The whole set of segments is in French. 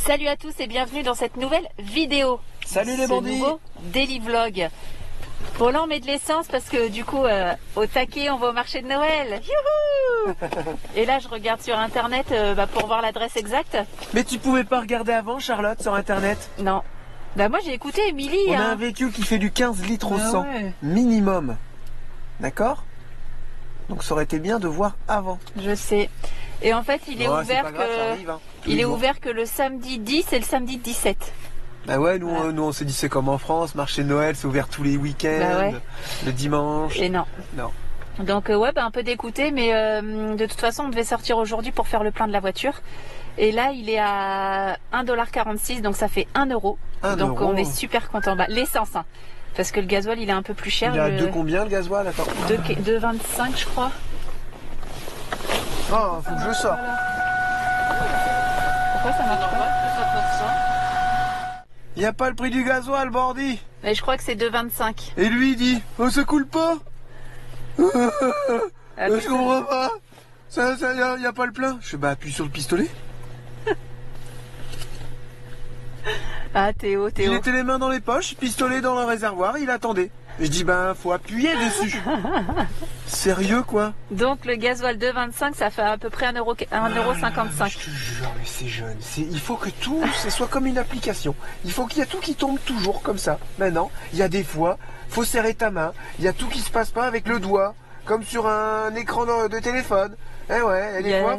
Salut à tous et bienvenue dans cette nouvelle vidéo. Salut les bandits. Nouveau daily vlog. Bon là on met de l'essence parce que du coup au taquet on va au marché de Noël. Youhou. Et là je regarde sur internet pour voir l'adresse exacte. Mais tu pouvais pas regarder avant Charlotte sur internet? Non. Bah moi j'ai écouté Émilie. On a un véhicule qui fait du 15 litres au 100 ouais. minimum. D'accord? Donc ça aurait été bien de voir avant. Je sais. Et en fait il est ouvert grave, ça arrive, hein, il est ouvert que le samedi 10 et le samedi 17. Bah ouais, nous on s'est dit c'est comme en France, marché de Noël, c'est ouvert tous les week-ends, Bah ouais. le dimanche. Et non. Non. Donc ouais, un peu dégoûté, mais de toute façon on devait sortir aujourd'hui pour faire le plein de la voiture. Et là il est à 1,46 $, donc ça fait 1 €. Donc on est super content. Bah, l'essence, hein, parce que le gasoil il est un peu plus cher. Il a de combien le gasoil? Attends. 2,25 je crois. Ah, faut que je sorte. Pourquoi ça marche pas? Il n'y a pas le prix du gasoil, Bordy. Mais je crois que c'est 2,25. Et lui il dit, oh ça coule pas. Je comprends pas. Y a pas le plein. Je fais bah appuie sur le pistolet. Ah Théo. Il était les mains dans les poches, pistolet dans le réservoir, il attendait. Et je dis ben faut appuyer dessus. Sérieux quoi? Donc le gasoil 2,25 ça fait à peu près 1,55 €. Je te jure mais c'est jeune. Il faut que tout ce soit comme une application. Il faut qu'il y a tout qui tombe toujours comme ça. Maintenant, il y a des fois, faut serrer ta main. Il y a tout qui se passe pas avec le doigt, comme sur un écran de téléphone. Eh ouais, et des fois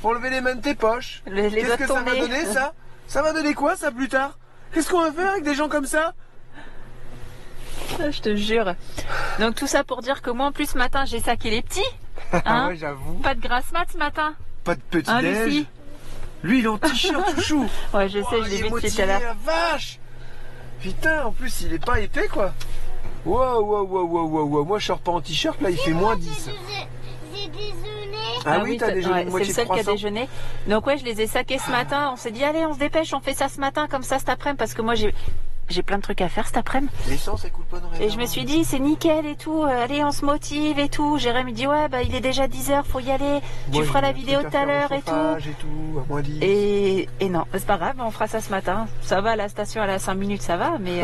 faut enlever les mains de tes poches. Qu'est-ce que ça va donner ça? Ça va donner quoi ça plus tard? Qu'est-ce qu'on va faire avec des gens comme ça? Je te jure. Donc tout ça pour dire que moi en plus ce matin j'ai saqué les petits. Hein, ouais, j'avoue. pas de grasse mat ce matin. Pas de petit Hein, déj. Lucie. Lui il est en t-shirt tout chou. Ouais je sais, je l'ai vu tout à l'heure. La vache. Putain, en plus il est pas épais quoi. Wow. Moi je sors pas en t-shirt là, il fait moins 10. J'ai déjeuné. Ah oui, t'as déjeuné une c'est le moitié de seul qui a croissant. déjeuné. Donc ouais, je les ai saqués ce matin. On s'est dit allez, on se dépêche, on fait ça ce matin comme ça cet après-midi parce que moi j'ai plein de trucs à faire cet après-midi. L'essence elle coule pas dans les Et je me suis dit c'est nickel et tout, allez on se motive et tout. Jérémy dit ouais il est déjà 10 h, faut y aller, tu feras la vidéo tout à l'heure et tout. Et tout, à moins 10. Et non, c'est pas grave, on fera ça ce matin. Ça va, la station elle a 5 minutes, ça va, mais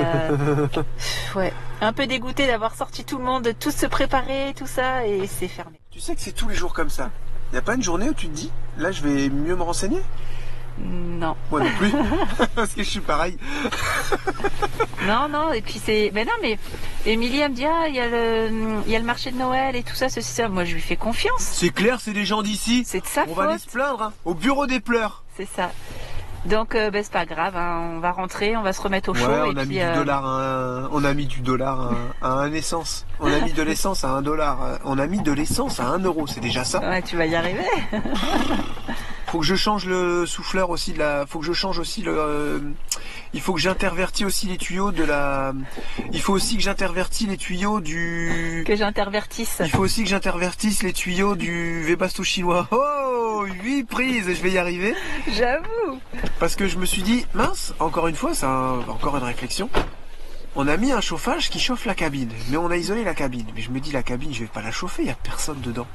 ouais, un peu dégoûté d'avoir sorti tout le monde, de tous se préparer, tout ça, et c'est fermé. Tu sais que c'est tous les jours comme ça. Y a pas une journée où tu te dis, là je vais mieux me renseigner? Non. Moi non plus, parce que je suis pareil. Non, et puis c'est... Mais non, mais Émilie elle me dit, il y a le marché de Noël et tout ça, ceci, ça. Moi je lui fais confiance. C'est clair, c'est des gens d'ici. C'est de sa faute. On va aller se plaindre, hein, au bureau des pleurs. C'est ça. Donc c'est pas grave, hein, on va rentrer, on va se remettre au chaud. Ouais, on a mis du dollar à un essence. On a mis de l'essence à 1 $. On a mis de l'essence à 1 €. C'est déjà ça. Ouais, tu vas y arriver. Faut que je change le souffleur aussi faut que je change aussi il faut que j'intervertis aussi les tuyaux il faut aussi que j'intervertisse les tuyaux du... Que j'intervertisse. Il faut aussi que j'intervertisse les tuyaux du Webasto chinois. Oh, 8 prises, je vais y arriver. J'avoue. Parce que je me suis dit, mince, encore une fois, c'est encore une réflexion. On a mis un chauffage qui chauffe la cabine, mais on a isolé la cabine. Mais je me dis, la cabine, je vais pas la chauffer, il y a personne dedans.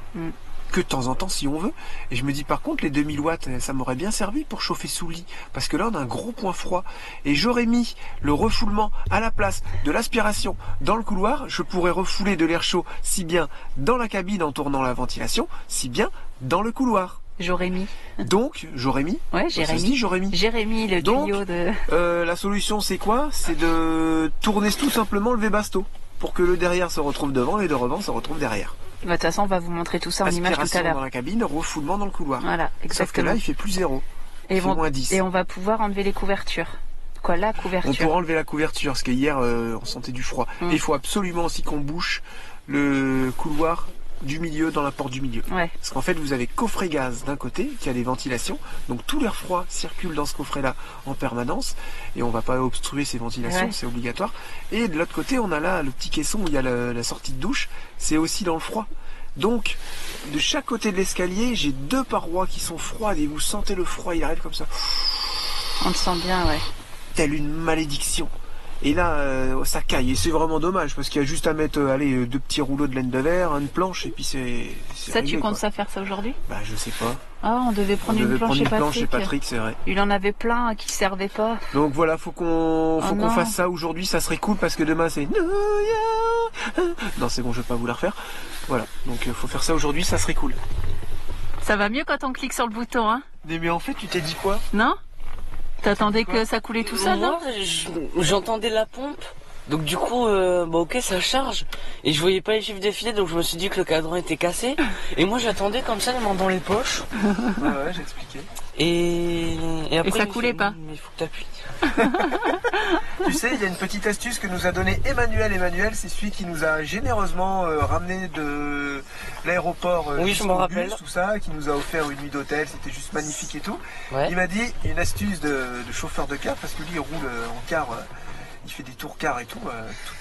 Que de temps en temps si on veut. Et je me dis par contre les 2000 watts ça m'aurait bien servi pour chauffer sous lit parce que là on a un gros point froid et j'aurais mis le refoulement à la place de l'aspiration dans le couloir, je pourrais refouler de l'air chaud si bien dans la cabine en tournant la ventilation, si bien dans le couloir. Jérémy. Donc Jérémy. Ouais, Jérémy. Jérémy, le tuyau de... la solution c'est quoi? C'est de tourner tout simplement le Webasto pour que le derrière se retrouve devant et le devant se retrouve derrière. De toute façon, on va vous montrer tout ça en image tout à l'heure. Dans la cabine, refoulement dans le couloir. Voilà, exactement. Sauf que là, il fait plus 0. Il fait moins 10. Et on va pouvoir enlever les couvertures. Quoi, la couverture? On pourra enlever la couverture, parce qu'hier, on sentait du froid. Et il faut absolument aussi qu'on bouche le couloir du milieu dans la porte du milieu. Ouais. Parce qu'en fait, vous avez coffret gaz d'un côté, qui a des ventilations. Donc tout l'air froid circule dans ce coffret-là en permanence. Et on va pas obstruer ces ventilations, c'est obligatoire. Et de l'autre côté, on a là le petit caisson où il y a la sortie de douche. C'est aussi dans le froid. Donc, de chaque côté de l'escalier, j'ai 2 parois qui sont froides et vous sentez le froid, il arrive comme ça. On le sent bien, ouais. Telle une malédiction. Et là, ça caille. Et c'est vraiment dommage parce qu'il y a juste à mettre 2 petits rouleaux de laine de verre, une planche et puis c'est Ça, réglé, tu comptes quoi. ça faire ça aujourd'hui? Bah, je sais pas. Ah, on devait prendre une planche chez Patrick. C'est vrai. Il en avait plein qui servaient pas. Donc voilà, faut qu'on fasse ça aujourd'hui, ça serait cool parce que demain c'est New Year. Non, c'est bon, je vais pas vous la refaire. Voilà, donc faut faire ça aujourd'hui, ça serait cool. Ça va mieux quand on clique sur le bouton, hein? Mais en fait, tu t'es dit quoi? Non? T'attendais que ça coulait tout seul, non? J'entendais la pompe. Donc du coup, ok, ça charge. Et je voyais pas les chiffres défiler, donc je me suis dit que le cadran était cassé. Et moi j'attendais comme ça, les mains dans les poches. Ouais, j'ai expliqué. Et après, et ça coulait pas. Mais il faut que t'appuies. Tu sais, il y a une petite astuce que nous a donné Emmanuel. Emmanuel, c'est celui qui nous a généreusement ramené de l'aéroport. Oui, je m'en rappelle. Tout ça, qui nous a offert une nuit d'hôtel, c'était juste magnifique et tout. Ouais. Il m'a dit une astuce de chauffeur de car, parce que lui il roule en car. Il fait des tours car et tout,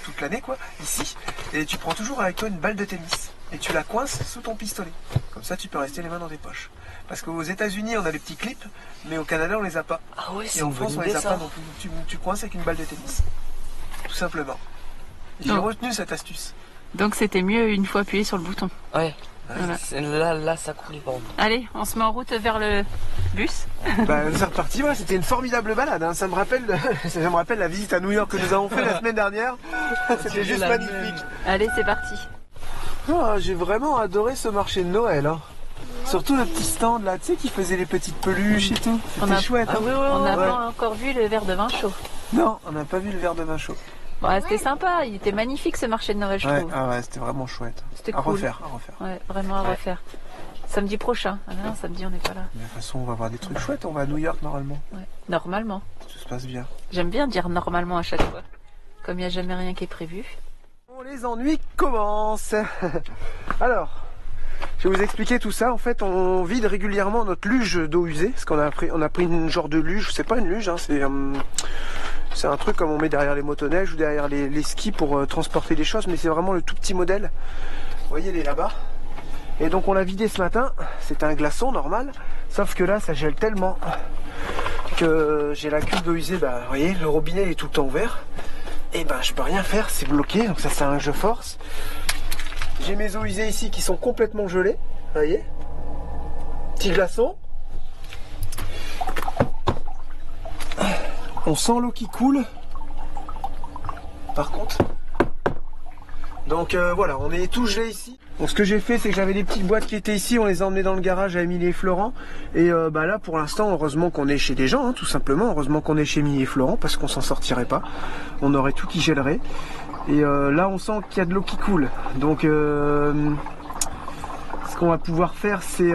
toute l'année quoi, ici. Et tu prends toujours avec toi une balle de tennis. Et tu la coinces sous ton pistolet. Comme ça tu peux rester les mains dans tes poches. Parce qu'aux États-Unis on a les petits clips, mais au Canada on les a pas. Ah ouais, c'est et en France on les a pas non plus. Tu coinces avec une balle de tennis. Tout simplement. J'ai retenu cette astuce. Donc c'était mieux une fois appuyé sur le bouton. Ouais. Voilà. Là ça coulait pas. Allez, on se met en route vers le bus. Bah, c'est reparti, ouais, c'était une formidable balade. Hein. Ça me rappelle la visite à New York que nous avons fait la semaine dernière. C'était juste magnifique. Allez, c'est parti. Oh, j'ai vraiment adoré ce marché de Noël. Hein. Surtout le petit stand là, tu sais, qui faisait les petites peluches et tout. C'était chouette. Ah, oui, on n'a pas encore vu le verre de vin chaud. Non, on n'a pas vu le verre de vin chaud. Ouais, c'était sympa, il était magnifique ce marché de Noël, je trouve. Ah ouais, c'était vraiment chouette. C'était cool. À refaire. Ouais, vraiment à refaire. Samedi prochain. Ah non, samedi on n'est pas là. Mais de toute façon, on va voir des trucs chouettes, on va à New York normalement. Ouais. Normalement. Tout se passe bien. J'aime bien dire normalement à chaque fois. Comme il n'y a jamais rien qui est prévu. Bon, les ennuis commencent. Alors, je vais vous expliquer tout ça. En fait, on vide régulièrement notre luge d'eau usée. Parce qu'on a pris une genre de luge. C'est pas une luge, hein, c'est un truc comme on met derrière les motoneiges ou derrière les skis pour transporter des choses. Mais c'est vraiment le tout petit modèle. Vous voyez, elle est là-bas. Et donc on l'a vidé ce matin. C'est un glaçon normal. Sauf que là, ça gèle tellement que j'ai la cuve d'eau usée. Bah, vous voyez, le robinet il est tout le temps ouvert. Et ben, je peux rien faire. C'est bloqué. Donc ça, c'est un jeu force. J'ai mes eaux usées ici qui sont complètement gelées. Vous voyez, petit glaçon. On sent l'eau qui coule. Par contre. Donc voilà, on est tout gelé ici. Donc ce que j'ai fait, c'est que j'avais des petites boîtes qui étaient ici. On les a emmenées dans le garage à Émilie et Florent. Et bah là, pour l'instant, heureusement qu'on est chez des gens, hein, tout simplement. Heureusement qu'on est chez Émilie et Florent, parce qu'on s'en sortirait pas. On aurait tout qui gèlerait. Et là, on sent qu'il y a de l'eau qui coule. Donc ce qu'on va pouvoir faire, c'est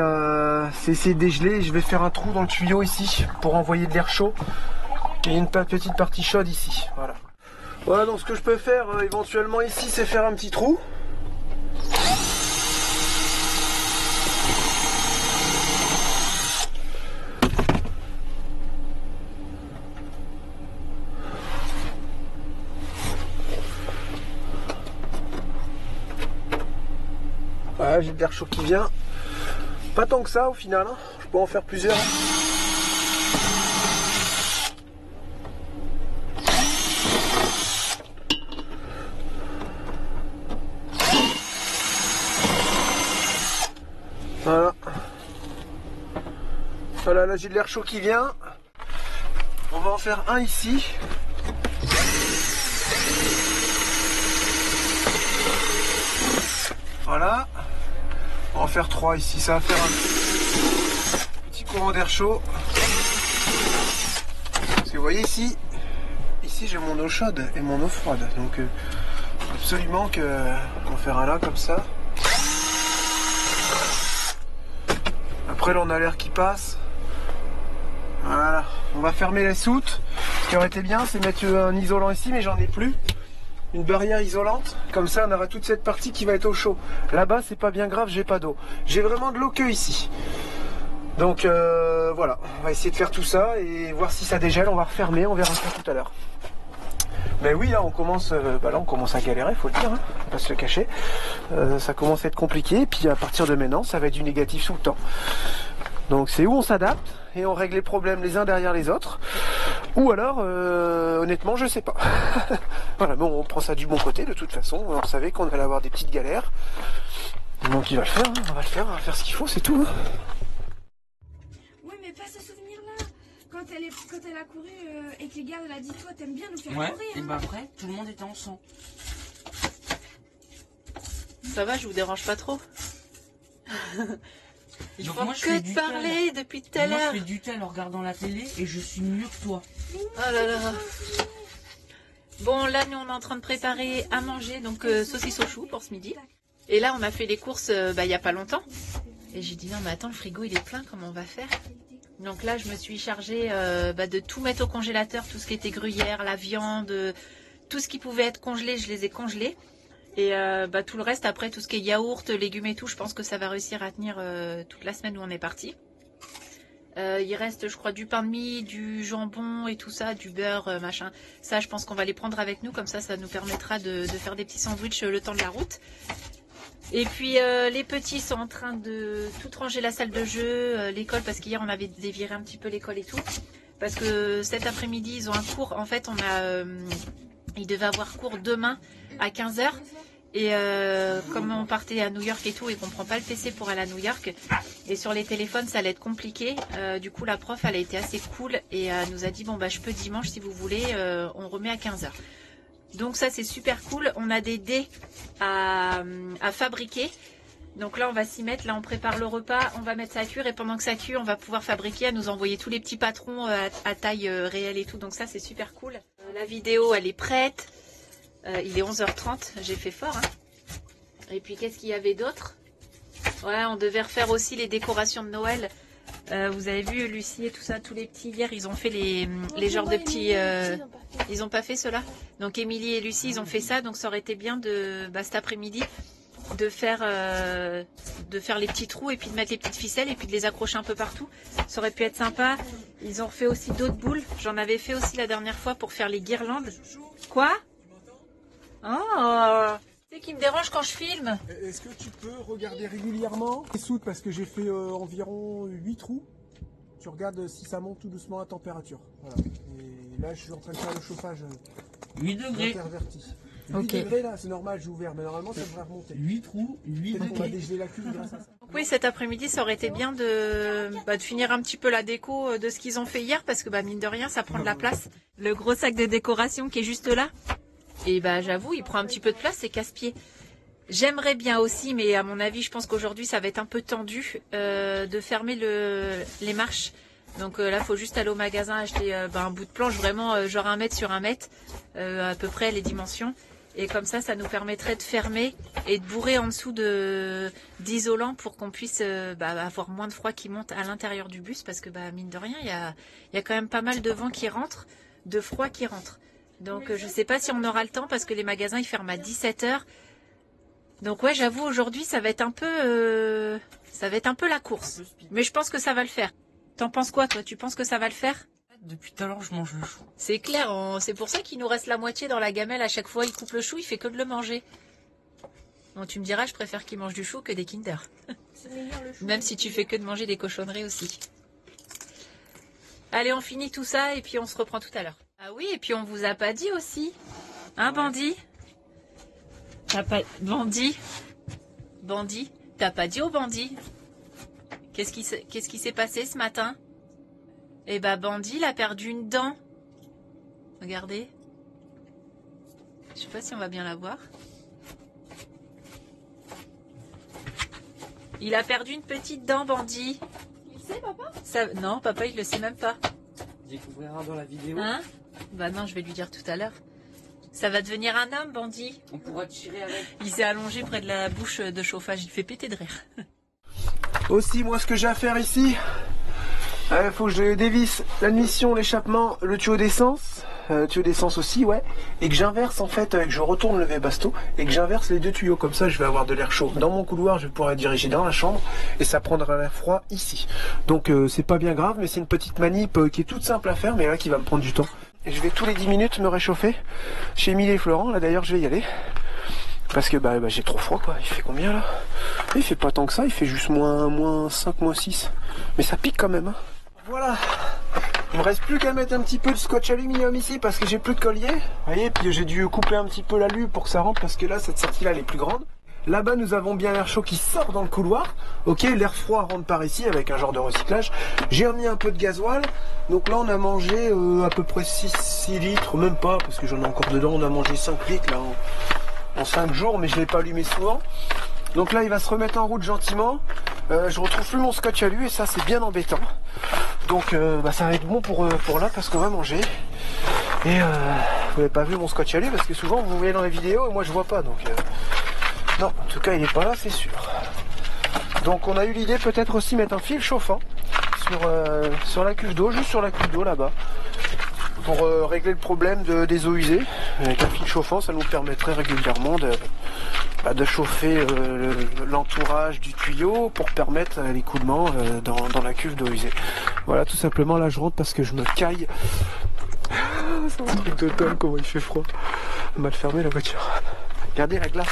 essayer de dégeler. Je vais faire un trou dans le tuyau ici pour envoyer de l'air chaud. Et une petite partie chaude ici. Voilà. Voilà, donc ce que je peux faire éventuellement ici, c'est faire un petit trou. Voilà, j'ai de l'air chaud qui vient. Pas tant que ça au final, hein. Je peux en faire plusieurs. Voilà. Voilà, là j'ai de l'air chaud qui vient. On va en faire un ici. Voilà. On va en faire 3 ici. Ça va faire un petit courant d'air chaud. Parce que vous voyez ici j'ai mon eau chaude et mon eau froide. Donc absolument qu'on va faire un là comme ça. Après là on a l'air qui passe. Voilà. On va fermer les soutes. Ce qui aurait été bien, c'est mettre un isolant ici, mais j'en ai plus. Une barrière isolante, comme ça on aura toute cette partie qui va être au chaud. Là-bas c'est pas bien grave, j'ai pas d'eau. J'ai vraiment de l'eau que ici. Donc voilà, on va essayer de faire tout ça et voir si ça dégèle, on va refermer, on verra ça tout à l'heure. Mais oui, là on commence à galérer, faut le dire, hein, faut pas se le cacher. Ça commence à être compliqué, et puis à partir de maintenant, ça va être du négatif tout le temps. Donc c'est où on s'adapte et on règle les problèmes les uns derrière les autres. Ou alors, honnêtement, je sais pas. Voilà, bon, on prend ça du bon côté, de toute façon. On savait qu'on allait avoir des petites galères. Donc il va le faire, hein, on va le faire, on va faire ce qu'il faut, c'est tout. Hein. pas ce souvenir-là. Quand elle a couru et que les gars, elle a dit, toi, t'aimes bien nous faire Ouais, courir. et bah après, tout le monde était en sang. Ça va, je vous dérange pas trop? Il faut moi, je que fais de du parler depuis tout à Moi, l'heure. je fais du tel en regardant la télé et je suis mieux que toi. Oh là là. Bon, là, nous, on est en train de préparer à manger, donc saucisse au chou pour ce midi. Et là, on a fait les courses il y a pas longtemps. Et j'ai dit, non, mais attends, le frigo, il est plein, comment on va faire? Donc là, je me suis chargée de tout mettre au congélateur, tout ce qui était gruyère, la viande, tout ce qui pouvait être congelé, je les ai congelés. Et tout le reste, après, tout ce qui est yaourt, légumes et tout, je pense que ça va réussir à tenir toute la semaine où on est parti. Il reste, je crois, du pain de mie, du jambon et tout ça, du beurre, machin. Ça, je pense qu'on va les prendre avec nous, comme ça nous permettra de faire des petits sandwichs le temps de la route. Et puis, les petits sont en train de tout ranger la salle de jeu, l'école, parce qu'hier, on avait déviré un petit peu l'école et tout. Parce que cet après-midi, ils ont un cours. En fait, ils devaient avoir cours demain à 15 h. Et comme on partait à New York et tout et qu'on prend pas le PC pour aller à New York, et sur les téléphones ça allait être compliqué, du coup la prof elle a été assez cool et nous a dit bon je peux dimanche si vous voulez, on remet à 15 h. Donc ça c'est super cool, on a des dés à fabriquer. Donc là on va s'y mettre, là on prépare le repas, on va mettre ça à cuire et pendant que ça cuit on va pouvoir fabriquer, à nous envoyer tous les petits patrons à taille réelle et tout, donc ça c'est super cool. La vidéo elle est prête. Il est 11h30, j'ai fait fort. Et puis qu'est-ce qu'il y avait d'autre? Ouais, on devait refaire aussi les décorations de Noël. Vous avez vu Lucie et tout ça, tous les petits hier, ils ont fait les genres de petits... Ils n'ont pas fait cela. Donc Émilie et Lucie, ils ont fait ça. Donc ça aurait été bien de cet après-midi de faire les petits trous et puis de mettre les petites ficelles et puis de les accrocher un peu partout. Ça aurait pu être sympa. Ils ont refait aussi d'autres boules. J'en avais fait aussi la dernière fois pour faire les guirlandes. Quoi? Oh, c'est qui me dérange quand je filme. Est-ce que tu peux regarder régulièrement les soutes parce que j'ai fait environ 8 trous. Tu regardes si ça monte tout doucement à température. Voilà. Et là, je suis en train de faire le chauffage 8 degrés. interverti. 8 Ok. degrés là, c'est normal, j'ai ouvert, mais normalement ça devrait remonter. 8 trous, 8 Peut-être qu'on va degrés. dégeler la cuve grâce à ça. Donc oui, cet après-midi, ça aurait été bien de finir un petit peu la déco de ce qu'ils ont fait hier parce que mine de rien, ça prend de la place. Le gros sac de décoration qui est juste là. Et j'avoue, il prend un petit peu de place, c'est casse-pied. J'aimerais bien aussi, mais à mon avis, je pense qu'aujourd'hui, ça va être un peu tendu, de fermer les marches. Donc là, il faut juste aller au magasin acheter un bout de planche, vraiment genre 1 mètre sur 1 mètre, à peu près les dimensions. Et comme ça nous permettrait de fermer et de bourrer en dessous d'isolant pour qu'on puisse avoir moins de froid qui monte à l'intérieur du bus. Parce que mine de rien, il y a quand même pas mal de vent qui rentre, de froid qui rentre. Donc je sais pas si on aura le temps parce que les magasins ils ferment à 17 h. Donc ouais, j'avoue aujourd'hui ça va être un peu la course. Mais je pense que ça va le faire. T'en penses quoi toi? Tu penses que ça va le faire? Depuis tout à l'heure, je mange le chou. C'est clair, c'est pour ça qu'il nous reste la moitié dans la gamelle à chaque fois. Il coupe le chou, il fait que de le manger. Bon, tu me diras, je préfère qu'il mange du chou que des Kinder. Même si tu fais que de manger des cochonneries aussi. Allez, on finit tout ça et puis on se reprend tout à l'heure. Ah oui, et puis on vous a pas dit aussi. Hein, Bandit? Bandit? Bandit? T'as pas dit au Bandit? Qu'est-ce qui s'est passé ce matin? Eh Bandit, il a perdu une dent. Regardez. Je sais pas si on va bien la voir. Il a perdu une petite dent, Bandit. Il sait, papa? Non, papa, il le sait même pas. Découvrira dans la vidéo. Hein? Non, je vais lui dire tout à l'heure. Ça va devenir un homme, Bandit. On pourra tirer avec. Il s'est allongé près de la bouche de chauffage. Il fait péter de rire. Aussi, moi, ce que j'ai à faire ici, il faut que je dévisse l'admission, l'échappement, le tuyau d'essence aussi, ouais, et que j'inverse en fait, que je retourne le Webasto et que j'inverse les deux tuyaux, comme ça je vais avoir de l'air chaud dans mon couloir, je vais pouvoir diriger dans la chambre et ça prendra l'air froid ici. Donc c'est pas bien grave, mais c'est une petite manip qui est toute simple à faire, mais là qui va me prendre du temps. Et je vais tous les 10 minutes me réchauffer chez Émilie et Florent, là d'ailleurs je vais y aller. Parce que j'ai trop froid quoi, il fait combien là? Il fait pas tant que ça, il fait juste moins 5, moins 6. Mais ça pique quand même. Hein. Voilà. Il me reste plus qu'à mettre un petit peu de scotch aluminium ici parce que j'ai plus de collier. Vous voyez, puis j'ai dû couper un petit peu l'alu pour que ça rentre parce que là, cette sortie là elle est plus grande. Là-bas, nous avons bien l'air chaud qui sort dans le couloir. Ok, l'air froid rentre par ici avec un genre de recyclage. J'ai remis un peu de gasoil. Donc là, on a mangé à peu près 6 litres, même pas, parce que j'en ai encore dedans. On a mangé 5 litres là en 5 jours, mais je ne l'ai pas allumé souvent. Donc là, il va se remettre en route gentiment. Je retrouve plus mon scotch à lui et ça, c'est bien embêtant. Donc ça va être bon pour là parce qu'on va manger. Et vous n'avez pas vu mon scotch à lui parce que souvent vous voyez dans les vidéos et moi je vois pas. Donc non, en tout cas il n'est pas là, c'est sûr. Donc on a eu l'idée peut-être aussi mettre un fil chauffant sur la cuve d'eau, juste sur la cuve d'eau là-bas, pour régler le problème des eaux usées. Avec un fil chauffant, ça nous permettrait régulièrement de chauffer l'entourage du tuyau pour permettre l'écoulement dans la cuve d'eau usée. Voilà, tout simplement. Là je rentre parce que je me caille. C'est un truc d'automne, comment il fait froid. Mal fermé la voiture. Regardez la glace.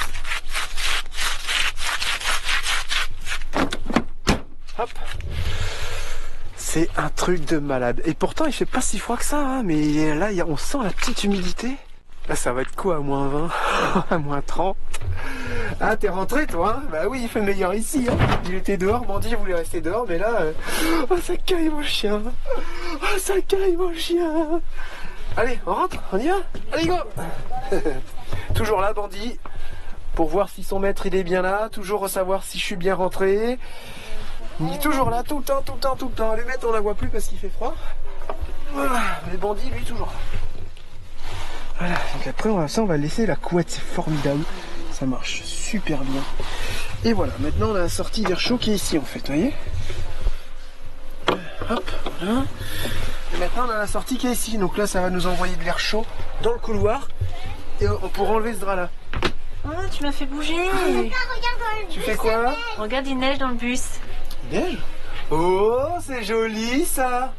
Hop. C'est un truc de malade. Et pourtant il fait pas si froid que ça, hein, mais là on sent la petite humidité. Là ça va être quoi, à moins 20, à moins 30. Ah, t'es rentré toi, hein? Bah oui, il fait meilleur ici, hein. Il était dehors, Mandy voulait rester dehors, mais là... Oh, ça caille mon chien. Oh, ça caille mon chien. Allez, on rentre, on y va. Allez, go. Toujours là, Bandy, pour voir si son maître il est bien là, toujours savoir si je suis bien rentré. Il est toujours là, tout le temps, tout le temps, tout le temps. Le maître, on la voit plus parce qu'il fait froid. Voilà, mais Bandy, lui, toujours là. Voilà, donc après, on va laisser la couette, c'est formidable. Ça marche super bien. Et voilà, maintenant on a la sortie d'air chaud qui est ici en fait, vous voyez. Hop, voilà. Et maintenant on a la sortie qui est ici, donc là ça va nous envoyer de l'air chaud dans le couloir. Et on pourra enlever ce drap là. Ah, tu m'as fait bouger. Tu fais quoi? Regarde, il neige dans le bus. Il neige? Oh, c'est joli ça.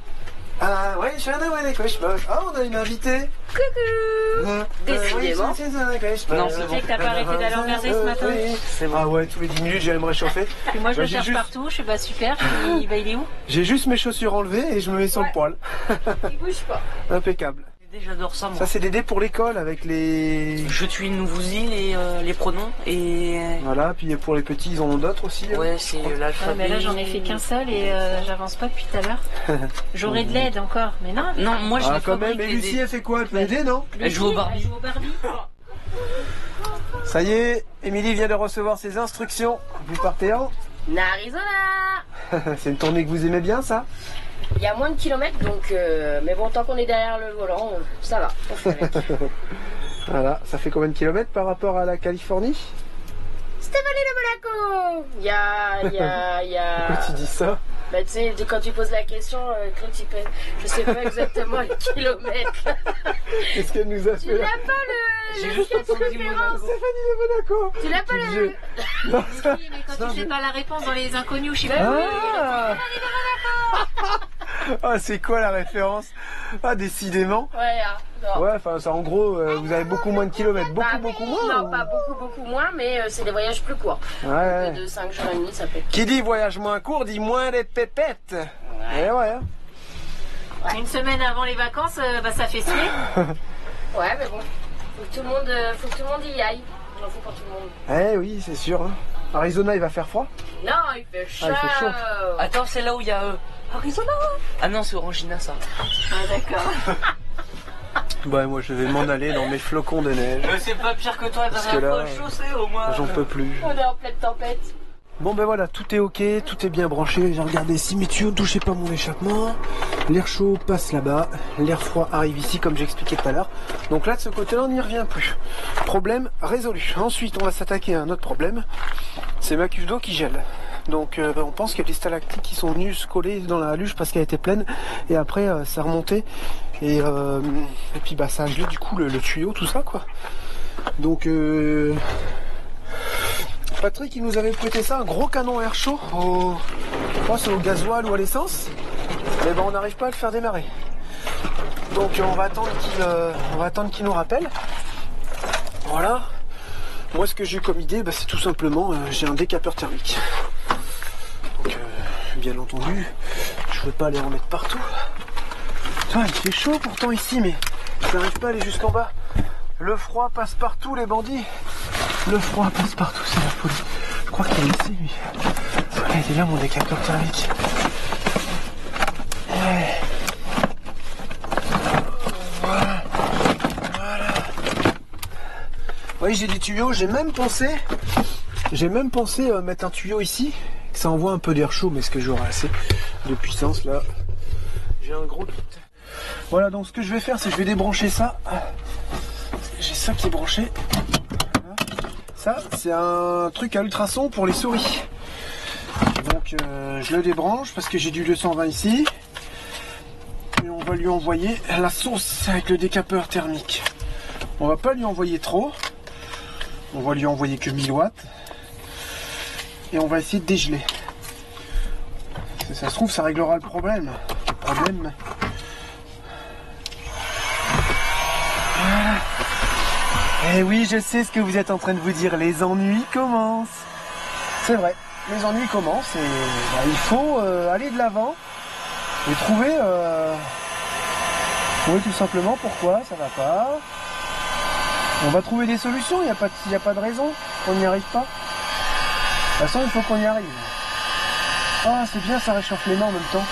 Ah ouais, je suis un des cauchemars. Ah, on a une invitée. Coucou. Décidément. Non, c'est bon. Que t'as pas arrêté d'aller regarder ce matin. C'est bon. Ah ouais, tous les 10 minutes j'allais me réchauffer. Et moi je le cherche partout, je suis pas super. Il est où? J'ai juste mes chaussures enlevées et je me mets sur le poil. Il bouge pas. Impeccable. J'adore ça, moi. Ça c'est des dés pour l'école avec les... Je tue une nouveausie, les pronoms et... Voilà, puis pour les petits ils en ont d'autres aussi. Ouais, c'est l'alphabet. Mais là j'en ai fait qu'un seul et j'avance pas depuis tout à l'heure. J'aurais de l'aide encore, mais non. Non, moi je quand même, et Lucie elle fait quoi? Elle peut aider, non? Elle joue au Barbie. Ça y est, Émilie vient de recevoir ses instructions. Vous partez en Arizona. C'est une tournée que vous aimez bien, ça? Il y a moins de kilomètres, donc mais bon, tant qu'on est derrière le volant, ça va, on fait avec. Voilà, ça fait combien de kilomètres par rapport à la Californie? Stéphanie de Monaco. Il y a... Pourquoi tu dis ça? Bah tu sais, quand tu poses la question, Claude, je sais pas exactement les kilomètres. Qu'est-ce qu'elle nous a fait? Tu n'as pas le... J'ai juste entendu Monaco. Stéphanie de Monaco. Tu n'as pas le... Non, ça... Oui, mais quand tu sais pas la réponse dans les inconnus, je sais pas. Ah, ah, c'est quoi la référence? Ah, décidément. Ouais, non. Ouais, enfin, ça, en gros, vous avez beaucoup moins de kilomètres. Beaucoup moins? Non, pas beaucoup moins, mais c'est des voyages plus courts. Ouais. De 5 jours et demi, ça peut être... Qui dit voyage moins court, dit moins les pépettes. Ouais, ouais. Hein. Une semaine avant les vacances, ça fait suer. Ouais, mais bon, faut que tout le monde y aille. J'en fous pour tout le monde. Eh oui, c'est sûr. Hein. Arizona, il va faire froid? Non, il fait chaud. Ah, il fait chaud. Attends, c'est là où il y a Arizona. Ah non, c'est Orangina, ça. Ah d'accord. Bah moi je vais m'en aller dans mes flocons de neige. C'est pas pire que toi, Parce t'as que là, un peu chaussée au moins. J'en peux plus. On est en pleine tempête. Bon ben voilà, tout est ok, tout est bien branché. J'ai regardé si mes tuyaux ne touchaient pas mon échappement. L'air chaud passe là-bas, l'air froid arrive ici comme j'expliquais tout à l'heure. Donc là de ce côté-là on n'y revient plus. Problème résolu. Ensuite on va s'attaquer à un autre problème. C'est ma cuve d'eau qui gèle. Donc on pense qu'il y a des stalactites qui sont venus se coller dans la luge parce qu'elle était pleine. Et après ça remontait. Et puis bah ça a gelé du coup le tuyau, tout ça quoi. Donc Patrick il nous avait prêté ça, un gros canon à air chaud, je pense au gasoil ou à l'essence. Mais ben on n'arrive pas à le faire démarrer. Donc on va attendre qu'il nous rappelle. Voilà. Moi ce que j'ai comme idée, c'est tout simplement j'ai un décapeur thermique. Donc bien entendu, je ne veux pas aller en mettre partout. Putain, il fait chaud pourtant ici, mais je n'arrive pas à aller jusqu'en bas. Le froid passe partout les bandits. Le froid passe partout, c'est la folie. Je crois qu'il est ici, lui. Il était là, mon décapteur thermique. Ouais. Voilà. Oui, j'ai des tuyaux. J'ai même pensé mettre un tuyau ici, que ça envoie un peu d'air chaud, mais est-ce que j'aurai assez de puissance là? J'ai un gros doute. Voilà, donc ce que je vais faire, c'est que je vais débrancher ça. J'ai ça qui est branché. Ça, c'est un truc à ultrasons pour les souris. Donc je le débranche parce que j'ai du 220 ici. Et on va lui envoyer la sauce avec le décapeur thermique. On va pas lui envoyer trop. On va lui envoyer que 1000 watts. Et on va essayer de dégeler. Si ça se trouve, ça réglera le problème. Et oui, je sais ce que vous êtes en train de vous dire, les ennuis commencent. C'est vrai, les ennuis commencent et il faut aller de l'avant et trouver tout simplement pourquoi ça va pas. On va trouver des solutions, il n'y a pas de raison qu'on n'y arrive pas. De toute façon, il faut qu'on y arrive. Ah, c'est bien, ça réchauffe les mains en même temps.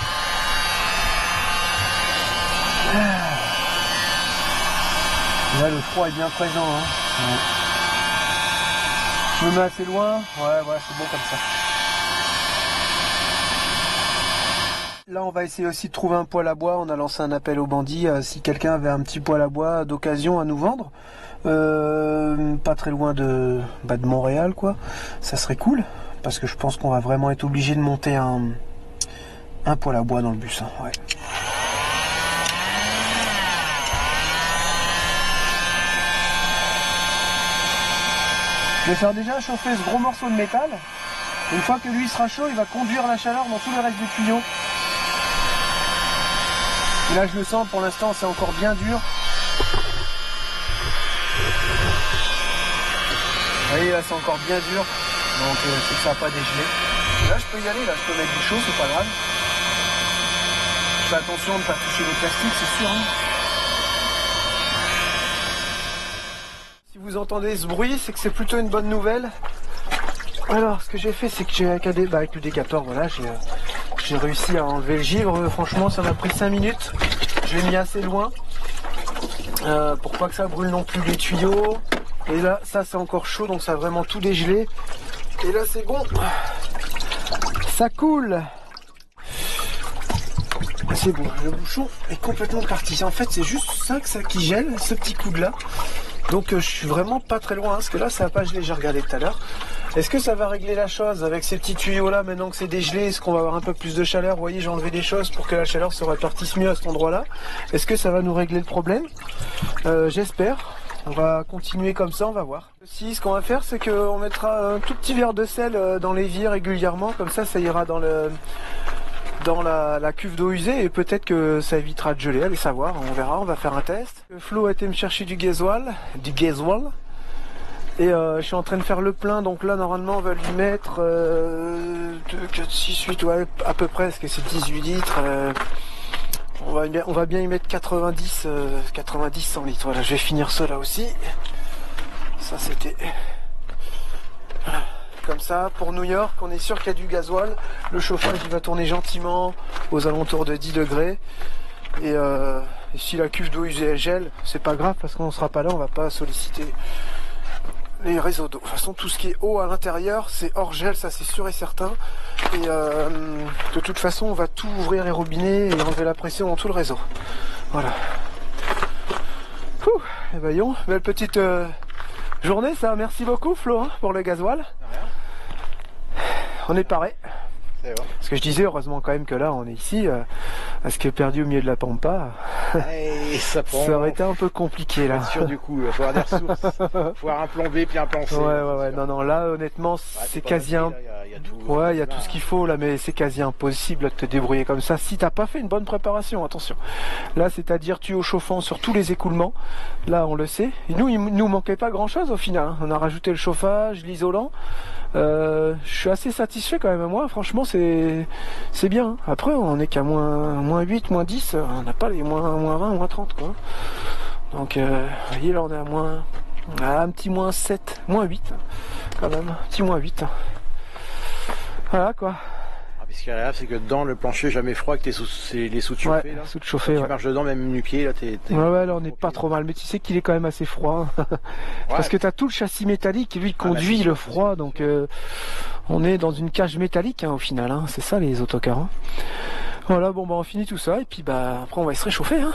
Là, le froid est bien présent. Hein. Ouais. Je me mets assez loin. Ouais, c'est bon comme ça. Là, on va essayer aussi de trouver un poêle à bois. On a lancé un appel aux bandits. Si quelqu'un avait un petit poêle à bois d'occasion à nous vendre, pas très loin de Montréal, quoi. Ça serait cool. Parce que je pense qu'on va vraiment être obligé de monter un poêle à bois dans le bus. Hein. Ouais. Je vais faire déjà chauffer ce gros morceau de métal. Une fois que lui sera chaud, il va conduire la chaleur dans tout le reste du tuyau. Et là, je le sens, pour l'instant, c'est encore bien dur. Vous voyez, là, c'est encore bien dur. Donc, c'est que ça n'a pas dégelé. Là, je peux y aller, là, je peux mettre du chaud, c'est pas grave. Je fais attention de ne pas toucher le plastique, c'est sûr. Hein. Si vous entendez ce bruit, c'est que c'est plutôt une bonne nouvelle. Alors, ce que j'ai fait, c'est que avec le décapeur, voilà, j'ai réussi à enlever le givre. Franchement, ça m'a pris 5 minutes. Je l'ai mis assez loin pour pas que ça brûle non plus les tuyaux. Et là, ça, c'est encore chaud, donc ça a vraiment tout dégelé. Et là, c'est bon. Ça coule. C'est bon, le bouchon est complètement parti. En fait, c'est juste ça qui gèle, ce petit coude-là. Donc je suis vraiment pas très loin, hein, parce que là ça va pas geler, j'ai regardé tout à l'heure. Est-ce que ça va régler la chose avec ces petits tuyaux là, maintenant que c'est dégelé? Est-ce qu'on va avoir un peu plus de chaleur? Vous voyez, j'ai enlevé des choses pour que la chaleur se répartisse mieux à cet endroit là. Est-ce que ça va nous régler le problème? J'espère. On va continuer comme ça, on va voir. Si, ce qu'on va faire, c'est qu'on mettra un tout petit verre de sel dans l'évier régulièrement, comme ça ira dans la cuve d'eau usée et peut-être que ça évitera de geler, allez savoir, on verra, on va faire un test. Flo a été me chercher du gasoil, et je suis en train de faire le plein, donc là normalement on va lui mettre 6, 8, ouais, à peu près, parce que c'est 18 litres, on va bien y mettre 90 100 litres, voilà, je vais finir ça là aussi, ça c'était... Voilà. Comme ça, pour New York, on est sûr qu'il y a du gasoil. Le chauffage, il va tourner gentiment aux alentours de 10 degrés. Et si la cuve d'eau usée gèle, c'est pas grave parce qu'on ne sera pas là, on va pas solliciter les réseaux d'eau. De toute façon, tout ce qui est eau à l'intérieur, c'est hors gel, ça c'est sûr et certain. Et de toute façon, on va tout ouvrir les robinets et enlever la pression dans tout le réseau. Voilà. Et voyons, belle petite... journée, ça, merci beaucoup Flo hein, pour le gasoil. On est paré. Ce que je disais, heureusement quand même que là on est ici, parce que perdu au milieu de la pampa, ça aurait été un peu compliqué là. Sûr du coup, il faut avoir des ressources, il faut avoir un plan B puis un plan C. Ouais, non, là honnêtement c'est quasi il y a tout ce qu'il faut là, mais c'est quasi impossible de te débrouiller comme ça si t'as pas fait une bonne préparation, attention. Là c'est-à-dire tuyau chauffant sur tous les écoulements, là on le sait. Et nous, il nous manquait pas grand chose au final, hein. On a rajouté le chauffage, l'isolant. Je suis assez satisfait quand même, moi franchement c'est bien, hein. Après on est qu'à moins 8, moins 10, on n'a pas les moins 20, moins 30 quoi. Donc vous voyez là on est à moins Ah, un petit moins 7, moins 8 quand même, un petit moins 8. Voilà quoi. Ce qui est agréable, c'est que dedans, le plancher est jamais froid, que les sous-chauffés. Ouais, là. sous-chauffé. Tu marches dedans, même nu-pied, là, t'es... Ouais, là on n'est pas trop mal, mais tu sais qu'il est quand même assez froid. Parce que tu as tout le châssis métallique qui lui conduit le froid, donc on est dans une cage métallique au final, hein. C'est ça les autocars. Hein. Voilà, bon bah on finit tout ça et puis bah après on va se réchauffer. Hein.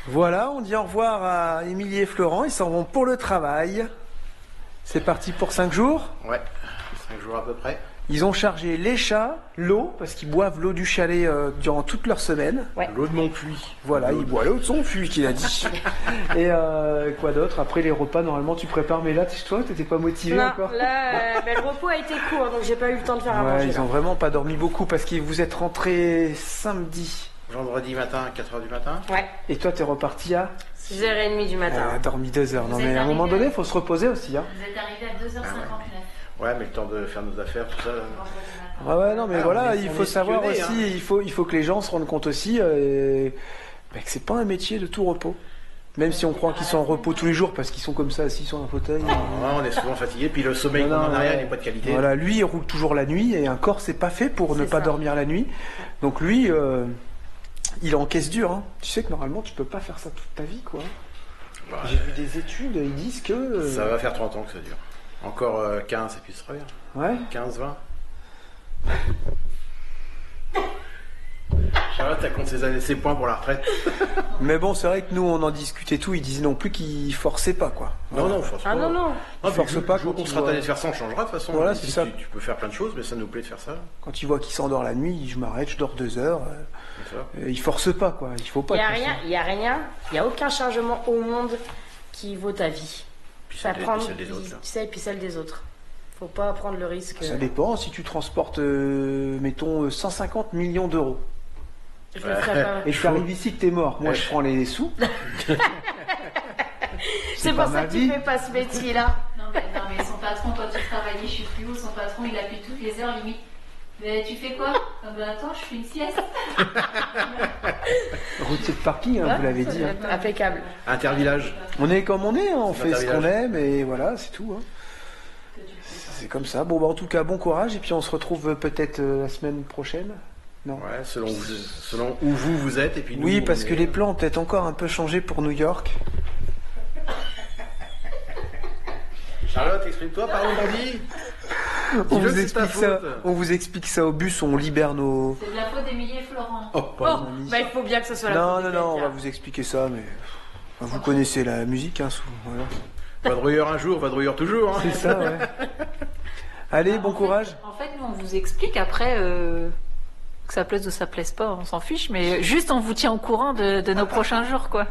Voilà, on dit au revoir à Émilie et Florent, ils s'en vont pour le travail. C'est parti pour 5 jours. Ouais, 5 jours à peu près. Ils ont chargé les chats, l'eau, parce qu'ils boivent l'eau du chalet durant toute leur semaine. Ouais. L'eau de mon puits. Voilà, ils boivent l'eau de son puits, qu'il a dit. Et quoi d'autre? Après les repas, normalement tu prépares, mais là, toi, t'étais pas motivé Non, encore? là, le repos a été court, donc j'ai pas eu le temps de faire à manger. Ils ont vraiment pas dormi beaucoup, parce que vous êtes rentrés samedi. Vendredi matin, 4h du matin. Ouais. Et toi, t'es reparti à 6h30 du matin. Elle a dormi 2 heures. Non, mais à un moment donné, il faut se reposer aussi. Hein. Vous êtes arrivé à 2h59. Ouais, mais le temps de faire nos affaires, tout ça. Ouais, non, mais voilà, il on faut est savoir spionné, aussi, il faut que les gens se rendent compte aussi que c'est pas un métier de tout repos. Même si on croit qu'ils sont en repos tous les jours parce qu'ils sont comme ça assis sur un fauteuil. Non, on est souvent fatigué, puis le sommeil qu'on a en arrière n'est pas de qualité. Voilà, lui il roule toujours la nuit et un corps c'est pas fait pour ne pas dormir la nuit. Donc lui, il encaisse dur. Hein. Tu sais que normalement tu peux pas faire ça toute ta vie, quoi. Bah, j'ai vu des études, ils disent que... Ça va faire 30 ans que ça dure. Encore 15 et puis ce sera bien. Ouais. 15, 20. Charlotte, elle compte ses points pour la retraite. Mais bon, c'est vrai que nous, on en discutait tout. Ils disaient non plus qu'ils forçaient pas, quoi. Non, non, force pas. Ah non, non. Non, force pas. Quand on sera tanné de faire ça, on changera de toute façon. Voilà, c'est ça. Tu peux faire plein de choses, mais ça nous plaît de faire ça. Quand tu vois qu'il s'endort la nuit, je m'arrête, je dors 2 heures. Il force pas, quoi. Il faut pas. Il y a aucun chargement au monde qui vaut ta vie. Puis Ça prend, celle des autres. tu sais, et puis celle des autres. Faut pas prendre le risque. Ça dépend. Si tu transportes, mettons, 150 millions d'euros. Je le ferai pas. Et tu arrives ici que t'es mort. Moi, je prends les sous. C'est pour ça que tu fais pas ce métier-là. Non, mais son patron, quand il travaillait, je sais plus où, son patron, il appuie toutes les heures, limite. Mais tu fais quoi? Ah ben attends, je fais une sieste. Routier de parking, hein, vous l'avez dit. Hein. Impeccable. Intervillage. On est comme on est, hein, on fait ce qu'on aime et voilà, c'est tout. Hein. C'est comme ça. Bon, bah, en tout cas, bon courage et puis on se retrouve peut-être la semaine prochaine. Non. Ouais, selon où vous êtes et puis nous, oui, parce que les plans ont peut-être encore un peu changé pour New York. Charlotte, exprime-toi, pardon, bandit. On vous explique ça au bus, on libère nos... C'est de la faute d'Émilie et Florent. Oh, Bah, il faut bien que ce soit la faute Non, on va vous expliquer ça, mais... Vous connaissez la musique, hein, voilà. Vadrouilleur un jour, vadrouilleur toujours. Hein. C'est ça, ouais. Allez, bon courage. En fait, nous, on vous explique après... que ça plaise ou ça plaise pas, on s'en fiche, mais juste on vous tient au courant de nos prochains jours, quoi.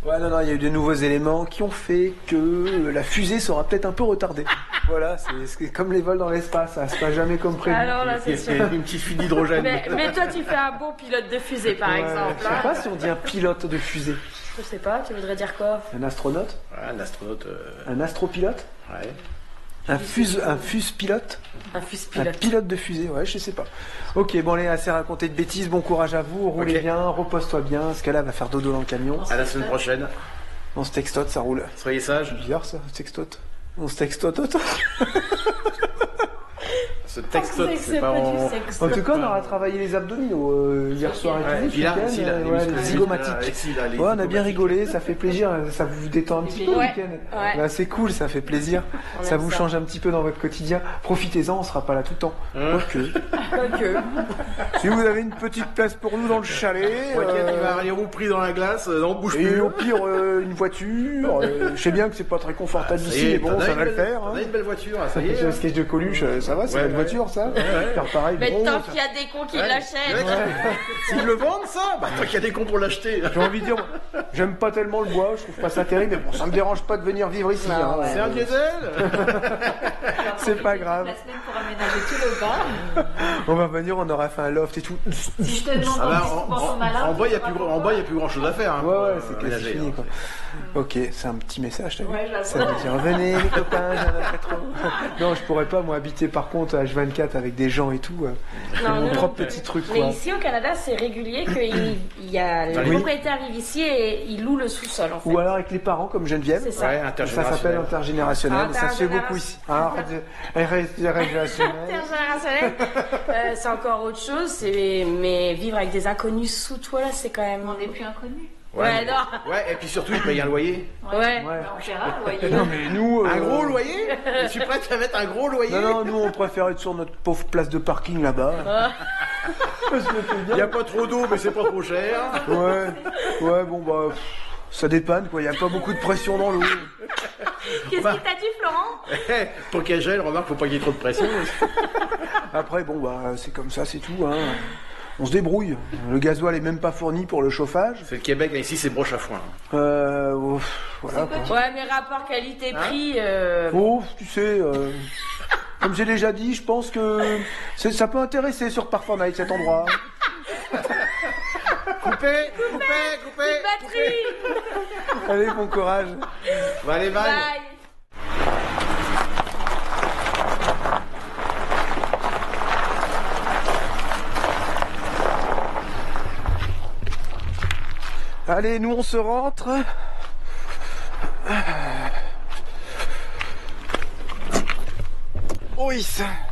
Ouais, non, il y a eu de nouveaux éléments qui ont fait que la fusée sera peut-être un peu retardée. Voilà, c'est comme les vols dans l'espace, ça se passe jamais comme prévu. Alors là, c'est sûr. Une petite fuite d'hydrogène. Mais toi, tu fais un bon pilote de fusée, par exemple. Je sais pas si on dit un pilote de fusée. Je sais pas, tu voudrais dire quoi? Un astronaute? Ouais, un astronaute. Un astropilote? Ouais. Un fuse pilote? Un fuse-pilote. Un pilote de fusée, ouais, je sais pas. Ok, bon, allez, assez raconté de bêtises, bon courage à vous, roulez bien, repose-toi bien, parce que là, va faire dodo dans le camion. À la semaine prochaine. On se textote, ça roule. Soyez sages. C'est bizarre ça, textote. On se textote. Ce texte, c'est pas en... En tout cas, on aura travaillé les abdominaux hier soir et tout. Les zygomatiques. Ouais, on a bien rigolé, ça fait plaisir, ça vous détend un petit peu le week-end. Bah, c'est cool, ça fait plaisir. Ça vous change un petit peu dans votre quotidien. Profitez-en, on sera pas là tout le temps. Quoique. Si vous avez une petite place pour nous dans le chalet. Il va avoir les roues pris dans la glace, on bouge plus. Et au pire, une voiture. Je sais bien que c'est pas très confortable ici, mais bon, ça va le faire. On a une belle voiture, ça y est. Le sketch de Coluche, ça va, c'est une belle voiture, ça. Faire pareil. Mais tant qu'il y a des cons qui l'achètent. S'ils le vendent, ça, bah tant qu'il y a des cons pour l'acheter. J'ai envie de dire, j'aime pas tellement le bois, je trouve pas ça terrible, mais bon, ça me dérange pas de venir vivre ici. C'est un diesel. C'est pas grave. La semaine pour aménager tout le bas. On va venir, on aura fait un loft et tout. Si je te demande en bas, il y a plus grand chose à faire. Hein, ouais, c'est que c'est fini, quoi. Ok, c'est un petit message, t'as vu. Ça veut dire, venez les copains, j'en ai trop. Non, je pourrais pas, moi, habiter par contre à H24 avec des gens et tout. Non, Mon non, propre petit truc, Mais quoi. ici au Canada, c'est régulier qu'il y a les Oui. propriétaires arrivent ici et ils louent le sous-sol en fait. Ou alors avec les parents comme Geneviève. C'est ça. Ouais, Ça intergénérationnel. s'appelle intergénérationnel. Ça se fait beaucoup ici. Intergénérationnel. Intergénérationnel, c'est encore autre chose. Mais vivre avec des inconnus sous toi là, c'est quand même. On n'est plus inconnus. Ouais, non. Ouais, et puis surtout, il paye un loyer. Ouais. Ouais. On verra, voyez. Non mais nous... Un gros loyer. Je suis prête à mettre un gros loyer. Non, nous on préfère être sur notre pauvre place de parking là-bas. Je me fais Il bien. n'y a pas trop d'eau, mais c'est pas trop cher. Ouais, bon bah... ça dépanne quoi, il n'y a pas beaucoup de pression dans l'eau. Qu'est-ce qu'il t'a dit, Florent? Pour qu'elle gèle, remarque, faut pas qu'il y ait trop de pression. Après bon bah c'est comme ça, c'est tout. Hein. On se débrouille. Le gasoil est même pas fourni pour le chauffage. C'est le Québec, là, ici, c'est broche à foin. Voilà quoi. Ouais, mais rapport qualité-prix. Oh, tu sais, comme j'ai déjà dit, je pense que ça peut intéresser sur Parfum Night cet endroit. Coupez. Batterie. Allez, bon courage. Va allez, bye. Bye. Allez, nous on se rentre. Oui,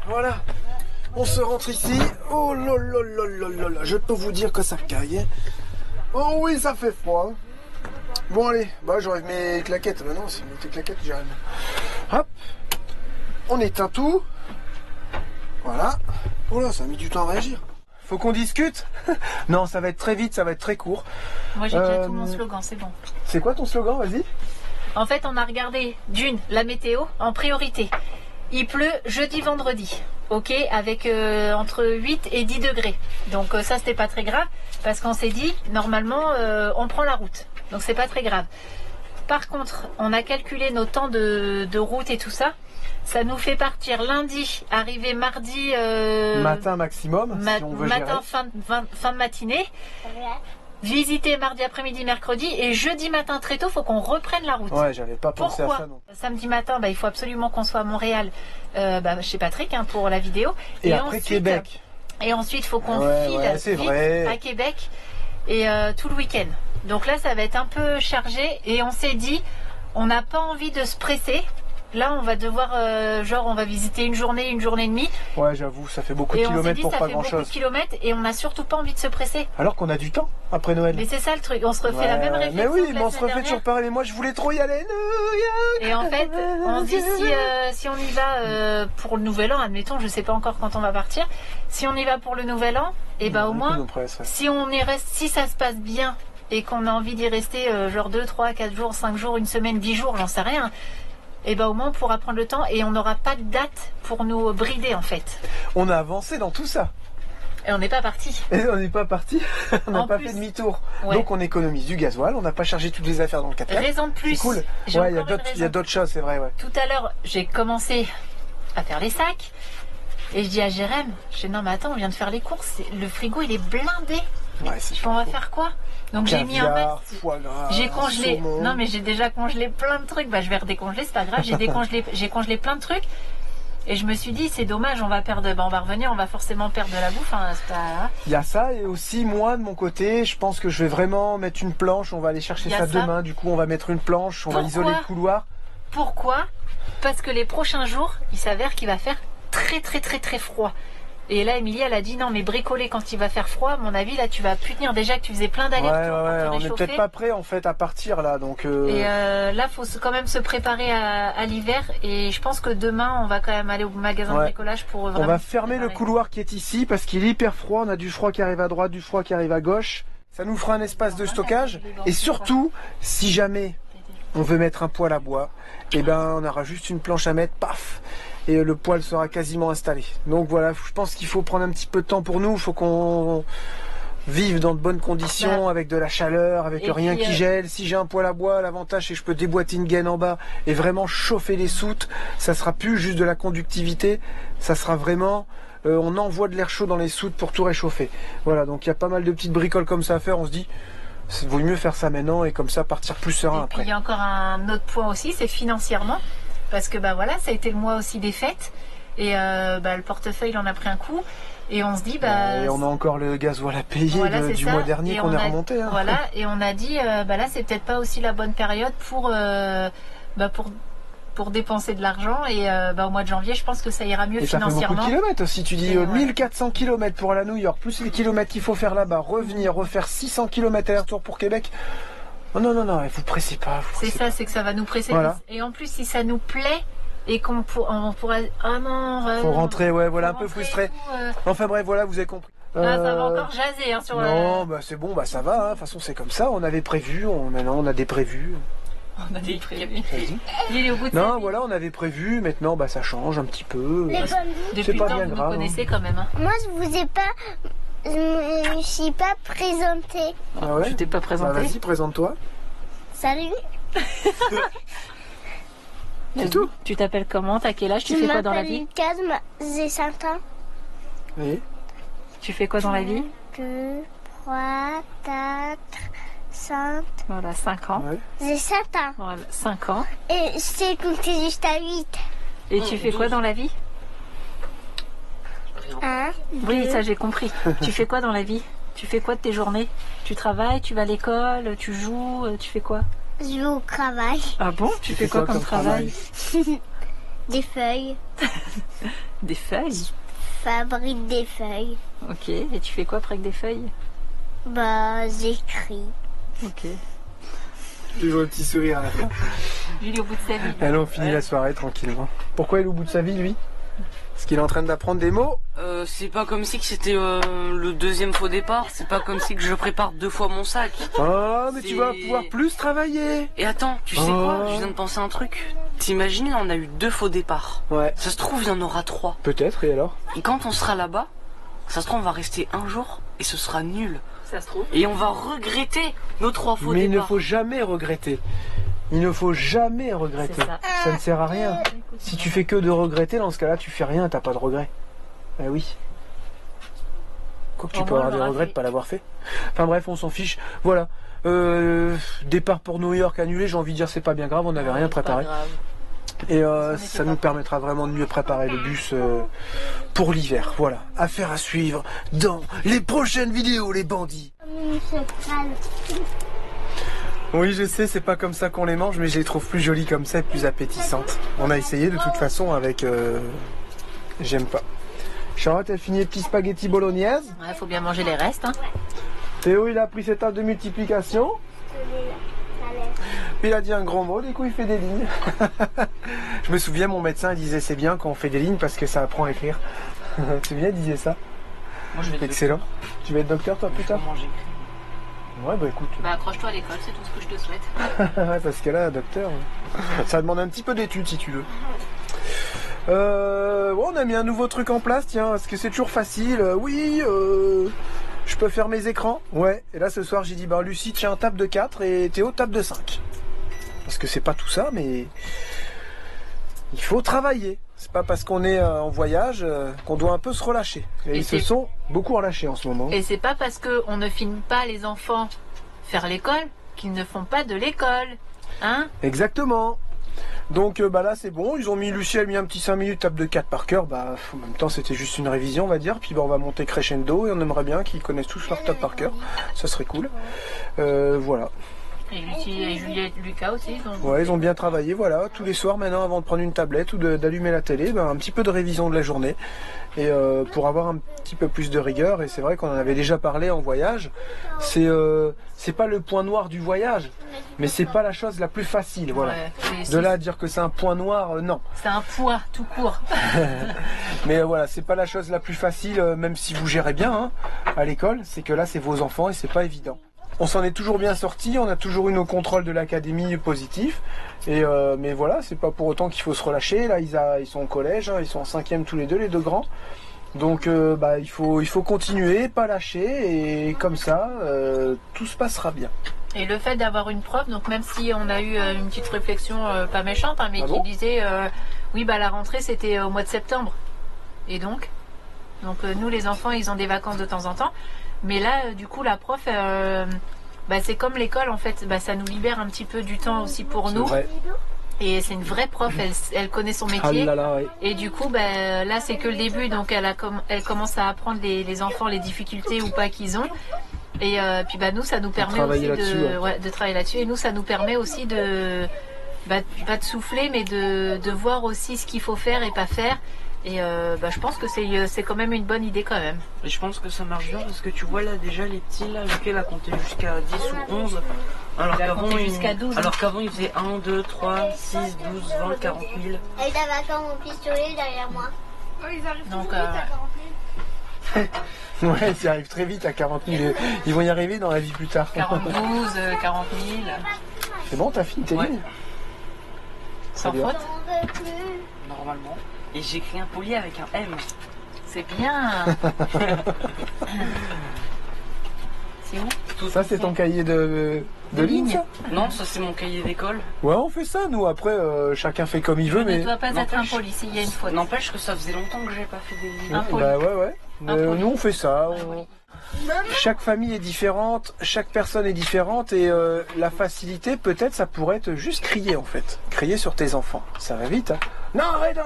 voilà. On se rentre ici. Oh là là là là là là. Je peux vous dire que ça caille. Oh oui, ça fait froid. Bon allez, bah j'enlève mes claquettes. Maintenant, si je mets tes claquettes, j'arrive. Hop. On éteint tout. Voilà. Oh là, ça a mis du temps à réagir. Faut qu'on discute? Non, ça va être très vite, ça va être très court. Moi j'ai déjà tout mon slogan, c'est bon. C'est quoi ton slogan? Vas-y. En fait, on a regardé la météo en priorité. Il pleut jeudi, vendredi, ok, avec entre 8 et 10 degrés. Donc ça, c'était pas très grave, parce qu'on s'est dit, normalement, on prend la route. Donc c'est pas très grave. Par contre, on a calculé nos temps de route et tout ça. Ça nous fait partir lundi, arriver mardi... matin maximum, si on veut matin, gérer. fin de matinée. Visiter mardi après-midi, mercredi, et jeudi matin très tôt, faut qu'on reprenne la route. Ouais, j'avais pas pensé Pourquoi à ça non. Samedi matin, il faut absolument qu'on soit à Montréal, chez Patrick, pour la vidéo. Et après ensuite, Québec. Et ensuite, il faut qu'on Ouais, file c'est vite vrai. à Québec et tout le week-end. Donc là, ça va être un peu chargé, et on s'est dit, on n'a pas envie de se presser. Là, on va devoir, on va visiter une journée et demie. Ouais, j'avoue, ça fait beaucoup de Et on s'est kilomètres dit, pour ça pas fait beaucoup grand-chose. de kilomètres, et on n'a surtout pas envie de se presser. Alors qu'on a du temps après Noël. Mais c'est ça le truc, on se refait la même réflexion. Mais oui, que mais la on se semaine refait toujours dernière. pareil. Mais moi, je voulais trop y aller. Et en fait, on se dit si on y va pour le nouvel an, admettons, je sais pas encore quand on va partir. Si on y va pour le nouvel an, et au moins, si on y reste, si ça se passe bien et qu'on a envie d'y rester 2, 3, 4 jours, 5 jours, une semaine, 10 jours, j'en sais rien. Et au moins on pourra prendre le temps et on n'aura pas de date pour nous brider en fait. On a avancé dans tout ça. Et on n'est pas parti. Et on n'est pas parti. On n'a En pas plus. fait demi-tour. Ouais. Donc on économise du gasoil. On n'a pas chargé toutes les affaires dans le 4x4. Raison de plus. C'est cool. J'ai Ouais, il encore une y a raison. d'autres choses, c'est vrai. Ouais. Tout à l'heure, j'ai commencé à faire les sacs. Et je dis à Jérém, non mais attends, on vient de faire les courses. Le frigo il est blindé. Ouais, c'est On va faire quoi? Donc j'ai mis un Caviar, max. foie gras, J'ai congelé. saumon. Non mais j'ai déjà congelé plein de trucs. Je vais redécongeler, c'est pas grave. J'ai congelé plein de trucs. Et je me suis dit, c'est dommage, on va perdre. On va revenir, on va forcément perdre de la bouffe. Hein, c'est pas... Il y a ça, et aussi moi de mon côté, je pense que je vais vraiment mettre une planche. On va aller chercher Il y a ça ça. demain. Du coup, on va mettre une planche, on va Pourquoi isoler le couloir. Pourquoi? Parce que les prochains jours, il s'avère qu'il va faire très très très très froid. Et là, Emilie, elle a dit non, mais bricoler quand il va faire froid, à mon avis, là, tu vas plus tenir. Déjà que tu faisais plein Ouais, d'allers-retours pour te on est réchauffer. peut-être pas prêt en fait à partir là, donc. Et là, faut quand même se préparer à l'hiver. Et je pense que demain, on va quand même aller au magasin de bricolage pour vraiment. On va fermer se le préparer. couloir qui est ici parce qu'il est hyper froid. On a du froid qui arrive à droite, du froid qui arrive à gauche. Ça nous fera un espace de stockage. Et surtout, si jamais on veut mettre un poêle à bois, et on aura juste une planche à mettre, paf, et le poêle sera quasiment installé. Donc voilà, je pense qu'il faut prendre un petit peu de temps pour nous. Il faut qu'on vive dans de bonnes conditions, avec de la chaleur, avec Et rien puis, qui gèle. Si j'ai un poêle à bois, l'avantage c'est que je peux déboîter une gaine en bas et vraiment chauffer les soutes. Ça sera plus juste de la conductivité, ça sera vraiment on envoie de l'air chaud dans les soutes pour tout réchauffer. Voilà, donc il y a pas mal de petites bricoles comme ça à faire. On se dit il vaut mieux faire ça maintenant et comme ça partir plus serein Et puis après. il y a encore un autre point aussi, c'est financièrement. Parce que voilà, ça a été le mois aussi des fêtes. Et le portefeuille, il en a pris un coup. Et on se dit, et on a encore le gasoil à payer du mois dernier qu'on est remonté. Hein. Voilà, et on a dit, là, c'est peut-être pas aussi la bonne période pour dépenser de l'argent. Et au mois de janvier, je pense que ça ira mieux financièrement. Ça fait beaucoup de kilomètres aussi. Tu dis 1400 km pour aller à New York, plus les kilomètres qu'il faut faire là-bas, revenir, refaire 600 km aller-retour pour Québec. Oh, non, vous pressez pas. C'est ça, c'est que ça va nous presser. Voilà. Et en plus, si ça nous plaît, et qu'on pourrait... Ah non, faut rentrer, un peu frustré. Enfin bref, voilà, vous avez compris. Ça va encore jaser sur non, c'est bon, ça va. De toute façon, c'est comme ça. On avait prévu. Maintenant, on a des prévus. On a des prévus. Il est au bout de non, voilà, on avait prévu. Maintenant, ça change un petit peu. Depuis le temps que vous me connaissez quand même. Hein. Moi, je me suis pas présentée. Ah ouais? Je t'ai pas présentée. Vas-y, présente-toi. Salut. C'est tout. Tu t'appelles comment? T'as quel âge? Tu fais quoi dans la vie? Lucas, j'ai 5 ans. Oui. Tu fais quoi dans la vie? 2, 3, 4, 5. Voilà, 5 ans. Ouais. J'ai 7 ans. Voilà, 5 ans. Et je sais compter jusqu'à 8. Et tu fais quoi dans la vie? 1, Oui, ça j'ai compris. Tu fais quoi dans la vie? Tu fais quoi de tes journées? Tu travailles, tu vas à l'école, tu joues, tu fais quoi? je vais au travail. Ah bon? Tu fais quoi comme travail? Des feuilles. Des feuilles? Fabrique des feuilles. Ok, et tu fais quoi après avec des feuilles? J'écris. Ok. Toujours un petit sourire à la fin. Lui, il est au bout de sa vie. Allez, on finit la soirée tranquillement. Pourquoi il est au bout de sa vie, lui? Parce qu'il est en train d'apprendre des mots. C'est pas comme si que c'était le deuxième faux départ. C'est pas comme si que je prépare 2 fois mon sac. Oh, mais tu vas pouvoir plus travailler. Et attends, tu sais quoi? Je viens de penser à un truc. T'imagines, on a eu 2 faux départs. Ouais. Ça se trouve, il y en aura 3. Peut-être, et alors? Et quand on sera là-bas, ça se trouve, on va rester un jour et ce sera nul. Ça se trouve. Et on va regretter nos 3 faux Mais départs. il ne faut jamais regretter. Il ne faut jamais regretter. Ça ne sert à rien. Si tu fais que de regretter, dans ce cas-là, tu fais rien, t'as pas de regret. Eh oui. Quoi que tu peux avoir des regrets de pas l'avoir fait. Enfin bref, on s'en fiche. Voilà. Départ pour New York annulé, j'ai envie de dire c'est pas bien grave, on n'avait rien préparé. Et ça nous permettra vraiment de mieux préparer le bus pour l'hiver. Voilà. Affaire à suivre dans les prochaines vidéos, les bandits. Oui, je sais, c'est pas comme ça qu'on les mange, mais je les trouve plus jolies comme ça et plus appétissantes. On a essayé de toute façon avec... J'aime pas. Charlotte, elle finit les petits spaghettis bolognaise. Ouais, faut bien manger les restes. Hein. Théo, il a pris cette table de multiplication. Puis il a dit un grand mot, du coup il fait des lignes. Je me souviens, mon médecin disait c'est bien quand on fait des lignes parce que ça apprend à écrire. C'est bien, il disait ça. Moi, je vais excellent. Tu vas être docteur toi plus tard? Ouais, écoute. Accroche-toi à l'école, c'est tout ce que je te souhaite. Ouais, parce que là, docteur, ça demande un petit peu d'études si tu veux. On a mis un nouveau truc en place, tiens, est-ce que c'est toujours facile? Oui, je peux faire mes écrans. Ouais, et là ce soir j'ai dit, Lucie, tiens, tape de 4 et Théo, tape de 5. Parce que c'est pas tout ça, mais il faut travailler. C'est pas parce qu'on est en voyage qu'on doit un peu se relâcher. Et ils se sont beaucoup relâchés en ce moment. Et c'est pas parce qu'on ne filme pas les enfants faire l'école qu'ils ne font pas de l'école. Hein? Exactement. Donc là c'est bon, ils ont mis Lucie, elle a mis un petit 5 minutes, tape de 4 par cœur. En même temps c'était juste une révision on va dire. Puis on va monter crescendo et on aimerait bien qu'ils connaissent tous leur tape par cœur. Ça serait cool. Voilà. Et Lucie et Juliette, Lucas aussi. Ouais, ils ont bien travaillé, voilà. Tous les soirs maintenant, avant de prendre une tablette ou d'allumer la télé, un petit peu de révision de la journée. Et pour avoir un petit peu plus de rigueur, et c'est vrai qu'on en avait déjà parlé en voyage, c'est pas le point noir du voyage, mais c'est pas la chose la plus facile, voilà. Ouais, de là à dire que c'est un point noir, non. C'est un poids tout court. Mais voilà, c'est pas la chose la plus facile, même si vous gérez bien hein, à l'école, c'est que là c'est vos enfants et c'est pas évident. On s'en est toujours bien sorti, on a toujours eu nos contrôles de l'académie positifs. Mais voilà, c'est pas pour autant qu'il faut se relâcher. Là, ils sont au collège, hein, ils sont en 5e tous les deux, les 2 grands. Donc il faut continuer, pas lâcher, et comme ça, tout se passera bien. Et le fait d'avoir une prof, donc même si on a eu une petite réflexion pas méchante, hein, mais qui disait oui la rentrée c'était au mois de septembre. Et donc nous les enfants ils ont des vacances de temps en temps. Mais là, du coup, la prof, c'est comme l'école, en fait, ça nous libère un petit peu du temps aussi pour nous. Vrai. Et c'est une vraie prof, elle connaît son métier. Ah là là, oui. Et du coup, ben, là c'est que le début, donc elle commence à apprendre les enfants les difficultés ou pas qu'ils ont. Et puis bah, nous, ça nous permet aussi de travailler là-dessus. Et nous, ça nous permet aussi de pas de souffler, mais de voir aussi ce qu'il faut faire et pas faire. Et bah, je pense que c'est quand même une bonne idée quand même. Et je pense que ça marche bien parce que tu vois là déjà les petits là, lequel a compté jusqu'à 10 ou 11. Alors qu'avant jusqu'à 12. Alors qu'avant il faisait 1, 2, 3, 6, 12, 20, 40 000. Elle avait encore mon pistolet derrière moi. Oh, ils arrivent Donc, toujours vite à 40 000. Ouais, ça arrive très vite à 40 000. Ils vont y arriver dans la vie plus tard. 42, 40 000. C'est bon, t'as fini tes Ouais. lignes? Sans bien. faute. On veut plus. Normalement. Et j'écris un poli avec un M. C'est bien. C'est où? Tout Ça, c'est ton cahier de ligne, ça? Non, ça c'est mon cahier d'école. Ouais, on fait ça, nous. Après, chacun fait comme il veut, Ne mais... doit pas être n'empêche- impoli s'il y a une faute. N'empêche que ça faisait longtemps que j'avais pas fait des lignes. impoli. Bah ouais. Mais, Impoli. nous, on fait ça. Chaque famille est différente, chaque personne est différente, et la facilité, peut-être, ça pourrait être juste crier, en fait. Crier sur tes enfants. Ça va vite, hein. Non, arrête, non.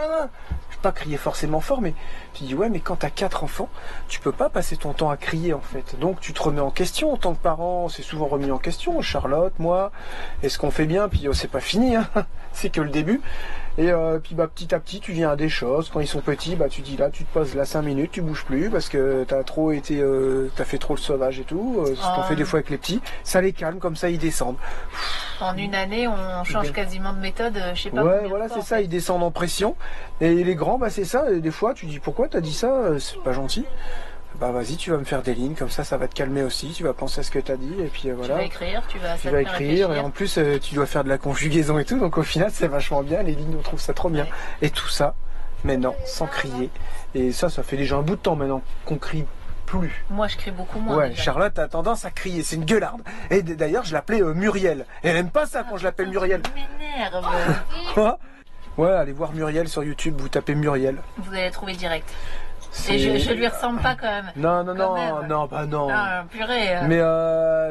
Je vais pas crier forcément fort, mais tu dis, ouais, mais quand t'as 4 enfants, tu peux pas passer ton temps à crier, en fait. Donc, tu te remets en question en tant que parent. C'est souvent remis en question. Charlotte, moi, est-ce qu'on fait bien? Puis, c'est pas fini, hein. C'est que le début. Et puis bah, petit à petit tu viens à des choses. Quand ils sont petits, bah, tu dis là, tu te poses là 5 minutes, tu bouges plus parce que t'as fait trop le sauvage et tout. C'est ce qu'on fait des fois avec les petits. Ça les calme, comme ça ils descendent. En une année, on change quasiment de méthode. Je sais pas. Ouais, combien de voilà, fois, c'est en ça, fait. ils descendent en pression. Et les grands, bah c'est ça. Et des fois tu dis pourquoi t'as dit ça? C'est pas gentil. Bah vas-y, tu vas me faire des lignes, comme ça va te calmer aussi, tu vas penser à ce que tu as dit, et puis Tu voilà. vas écrire, Tu vas écrire, et en plus tu dois faire de la conjugaison et tout, donc au final c'est vachement bien, les lignes on trouve ça trop bien. Ouais. Et tout ça, maintenant, sans crier. Et ça fait déjà un bout de temps maintenant qu'on crie plus. Moi, je crie beaucoup moins. Ouais, déjà. Charlotte a tendance à crier, c'est une gueularde. Et d'ailleurs je l'appelais Muriel. Et elle aime pas ça quand je l'appelle Muriel. Ça m'énerve. Quoi? Ouais, allez voir Muriel sur YouTube, vous tapez Muriel. Vous allez trouver direct. C'est- Et je lui ressemble pas quand même. Non, Quand même. non. Ah, purée. Mais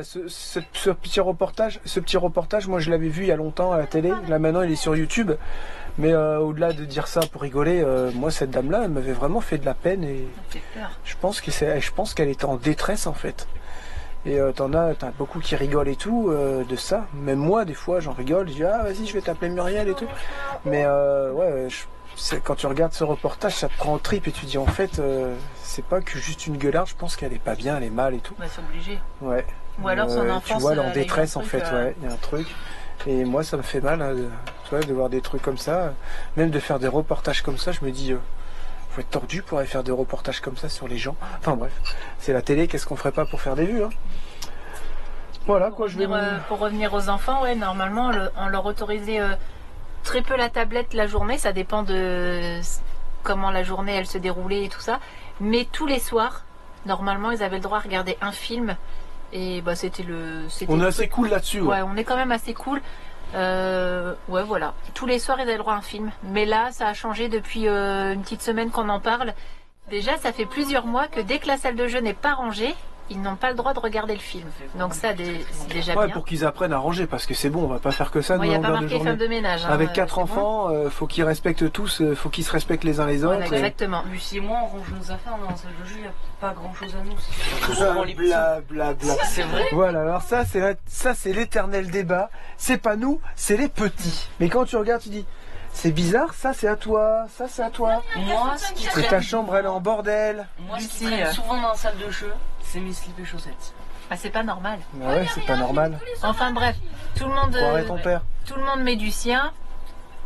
ce petit reportage, moi je l'avais vu il y a longtemps à la télé. Là maintenant il est sur YouTube. Mais au-delà de dire ça pour rigoler, moi cette dame-là, elle m'avait vraiment fait de la peine et Ça fait peur. je pense qu'elle était en détresse en fait. Et t'as beaucoup qui rigolent et tout de ça. Même moi des fois j'en rigole, je dis ah vas-y je vais t'appeler Muriel et tout. Mais ouais, quand tu regardes ce reportage, ça te prend au trip et tu dis en fait c'est pas que juste une gueularde, je pense qu'elle est pas bien, elle est mal et tout. Bah, c'est obligé. Ouais. Ou alors son enfance. Tu vois, elle est en elle a eu un détresse en truc, fait, ouais, il y a un truc. Et moi ça me fait mal hein, de voir des trucs comme ça. Même de faire des reportages comme ça, je me dis faut être tordu pour aller faire des reportages comme ça sur les gens. Enfin bref, c'est la télé, qu'est-ce qu'on ferait pas pour faire des vues hein. Voilà quoi, je vais... Pour revenir aux enfants, ouais, normalement, on leur autorisait très peu la tablette la journée. Ça dépend de comment la journée elle se déroulait et tout ça. Mais tous les soirs, normalement, ils avaient le droit à regarder un film. Et bah, c'était On est assez cool là-dessus. Ouais, on est quand même assez cool. Ouais, voilà. Tous les soirs, ils avaient le droit à un film. Mais là, ça a changé depuis une petite semaine qu'on en parle. Déjà, ça fait plusieurs mois que dès que la salle de jeu n'est pas rangée, ils n'ont pas le droit de regarder le film. Donc ça, c'est déjà Ouais, bien. pour qu'ils apprennent à ranger, parce que c'est bon, on va pas faire que ça de Il n'y a pas longueur de marqué journée. femme de ménage. hein, Avec 4 c'est bon. enfants, faut qu'ils respectent tous, faut qu'ils se respectent les uns les autres. Voilà, exactement. Lucie et moi, on range nos affaires dans la salle de jeu, il n'y a pas grand chose à nous. C'est souvent les petits. Blablabla. C'est vrai. Voilà, alors ça c'est l'éternel débat. C'est pas nous, c'est les petits. Mais quand tu regardes, tu dis, c'est bizarre, ça c'est à toi, ça c'est à toi. Moi, ce qui Et traîne, ta chambre elle est en bordel. moi, ce qui Lucie, traîne souvent dans la salle de jeu, c'est mes slips et chaussettes. Ah, c'est pas normal. Ah ouais, c'est pas normal. Enfin bref, tout le monde, Croirais ton père. tout le monde met du sien.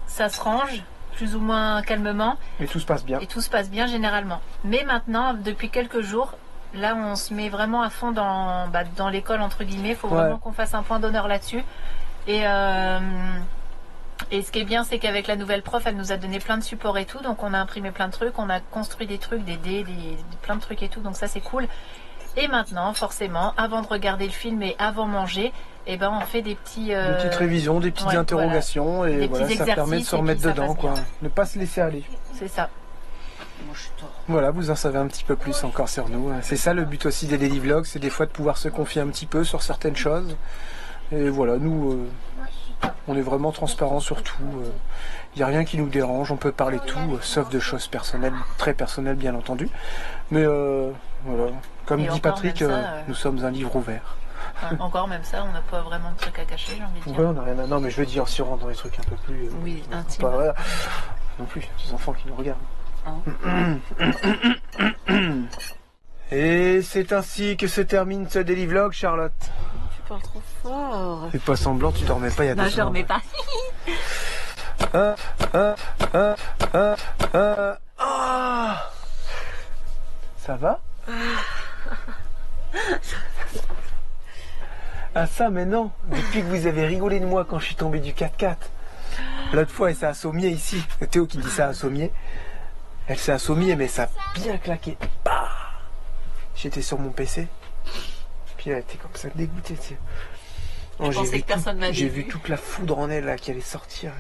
Ça se range, plus ou moins calmement. Et tout se passe bien. Et tout se passe bien généralement. Mais maintenant, depuis quelques jours, là on se met vraiment à fond dans l'école entre guillemets. Il faut Ouais. vraiment qu'on fasse un point d'honneur là-dessus. Et ce qui est bien, c'est qu'avec la nouvelle prof, elle nous a donné plein de supports et tout. Donc on a imprimé plein de trucs, on a construit des trucs, des dés, plein de trucs et tout. Donc ça c'est cool. Et maintenant, forcément, avant de regarder le film et avant manger, eh ben on fait des petits... Des petites révisions, des petites ouais, interrogations, Des et voilà, petits ça permet de exercices, se et remettre puis ça dedans, passe quoi. bien. Ne pas se laisser aller. C'est ça. Moi, je suis tort. Voilà, vous en savez un petit peu plus encore sur nous. C'est ça le but aussi des daily vlogs, c'est des fois de pouvoir se confier un petit peu sur certaines choses. Et voilà, nous, On est vraiment transparent sur tout. Il n'y a rien qui nous dérange. On peut parler de tout, sauf de choses personnelles, très personnelles bien entendu. Mais voilà. Comme Et dit encore, Patrick, même ça, nous sommes un livre ouvert. Enfin, encore même ça, on n'a pas vraiment de trucs à cacher, j'ai envie de dire. Ouais, on n'a rien à... Non, mais je veux dire, si on rentre dans les trucs un peu plus... Oui, pas, intime. voilà. Non plus, des enfants qui nous regardent. Hein. Et c'est ainsi que se termine ce daily vlog, Charlotte. Tu parles trop fort. Fais pas semblant, tu dormais pas il y a 2 Non, semaines. je dormais pas. Ah. Ça va? Ah ça, mais non. Depuis que vous avez rigolé de moi quand je suis tombé du 4x4. L'autre fois, elle s'est assommiée ici. C'est Théo qui dit ça, assommiée. Elle s'est assommiée, mais ça a bien claqué. Bah. J'étais sur mon PC. Puis elle était comme ça dégoûtée. Tu sais. Oh, pensais que personne m'avait j'ai vu. vu toute la foudre en elle là qui allait sortir.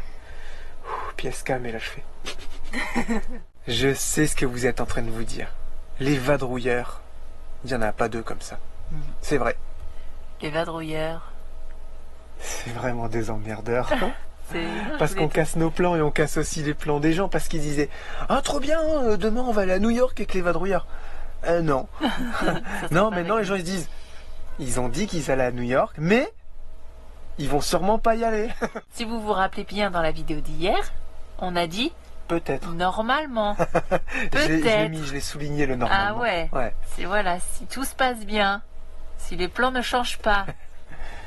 Puis elle se calme et là je fais. Je sais ce que vous êtes en train de vous dire. Les vadrouilleurs, il n'y en a pas 2 comme ça. C'est vrai. Les vadrouilleurs. C'est vraiment des emmerdeurs. C'est... Parce qu'on casse nos plans et on casse aussi les plans des gens parce qu'ils disaient ah trop bien, demain on va aller à New York avec les vadrouilleurs. Non. Non, mais non, les gens ils se disent ils ont dit qu'ils allaient à New York, mais ils vont sûrement pas y aller. Si vous vous rappelez bien dans la vidéo d'hier, on a dit Peut-être. normalement. Je l'ai Peut-être. mis, je l'ai souligné le normalement. Ah ouais. Ouais. C'est voilà, si tout se passe bien, si les plans ne changent pas.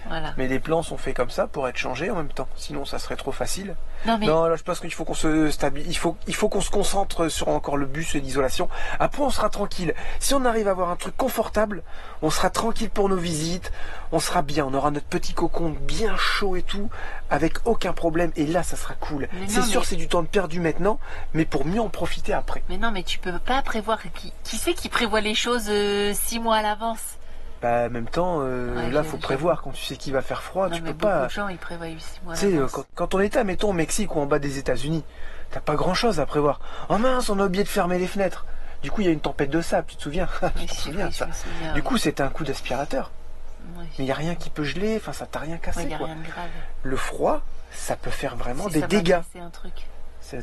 Voilà. Mais les plans sont faits comme ça pour être changés en même temps. Sinon, ça serait trop facile. Non mais Non, là, je pense qu'il faut qu'on se stabilise. Il faut qu'on se concentre sur encore le bus et l'isolation. Après, on sera tranquille. Si on arrive à avoir un truc confortable, on sera tranquille pour nos visites. On sera bien. On aura notre petit cocon bien chaud et tout, avec aucun problème. Et là, ça sera cool. Mais C'est non, sûr, mais- c'est du temps de perdu maintenant, mais pour mieux en profiter après. mais non mais tu peux pas prévoir qui c'est qui prévoit les choses 6 mois à l'avance. Bah, en même temps, Ouais, là, j'ai- faut j'ai- prévoir. Quand tu sais qu'il va faire froid, Non tu mais peux beaucoup pas. de gens ils prévoient 6 mois à Tu sais, l'avance. quand on était, mettons, au Mexique ou en bas des États-Unis, t'as pas grand-chose à prévoir. Oh mince, on a oublié de fermer les fenêtres. Du coup, il y a une tempête de sable, tu te souviens? Oui, Tu te si, souviens oui, ça? je me souviens, Du oui. coup, c'était un coup d'aspirateur. Oui. Mais il n'y a rien qui peut geler, enfin, ça t'a rien cassé, Ouais, y a quoi. rien de grave. Le froid, ça peut faire vraiment Si des ça m'a dégâts. cassé un truc,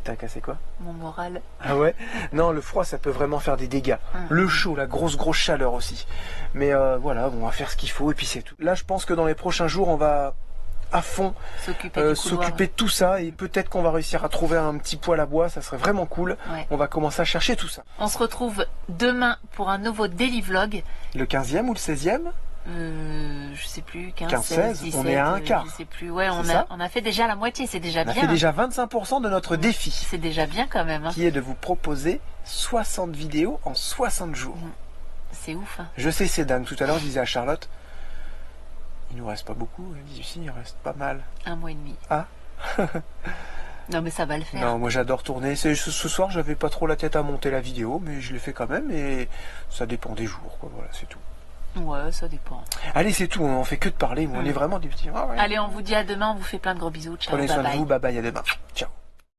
T'as cassé quoi? mon moral. Ah ouais? Non, le froid, ça peut vraiment faire des dégâts. Le chaud, la grosse chaleur aussi. Mais voilà, bon, on va faire ce qu'il faut et puis c'est tout. Là, je pense que dans les prochains jours, on va à fond S'occuper du couloir. s'occuper de tout ça et peut-être qu'on va réussir à trouver un petit poêle à bois, ça serait vraiment cool. Ouais. On va commencer à chercher tout ça. On se retrouve demain pour un nouveau daily vlog. Le 15e ou le 16e? Je sais plus, 15, 15, 16, 16, 17, on est à un quart. Je sais plus, ouais, C'est ça on a fait déjà la moitié, c'est déjà On a bien. fait déjà 25% de notre défi, C'est déjà bien quand même. Hein. qui est de vous proposer 60 vidéos en 60 jours. C'est ouf. Hein. Je sais, c'est dingue. Tout à l'heure, je disais à Charlotte, il nous reste pas beaucoup. Elle dit, si, il reste pas mal. 1 mois et demi. Ah. Non mais ça va le faire. Non, moi j'adore tourner. Ce soir, j'avais pas trop la tête à monter la vidéo, mais je l'ai fait quand même et ça dépend des jours, quoi. Voilà, c'est tout. Ouais, ça dépend. Allez, c'est tout. On fait que de parler. On est vraiment des petits. Ah ouais. Allez, on vous dit à demain, on vous fait plein de gros bisous. Ciao, Prenez bye soin de bye. vous. Bye bye, à demain. Ciao.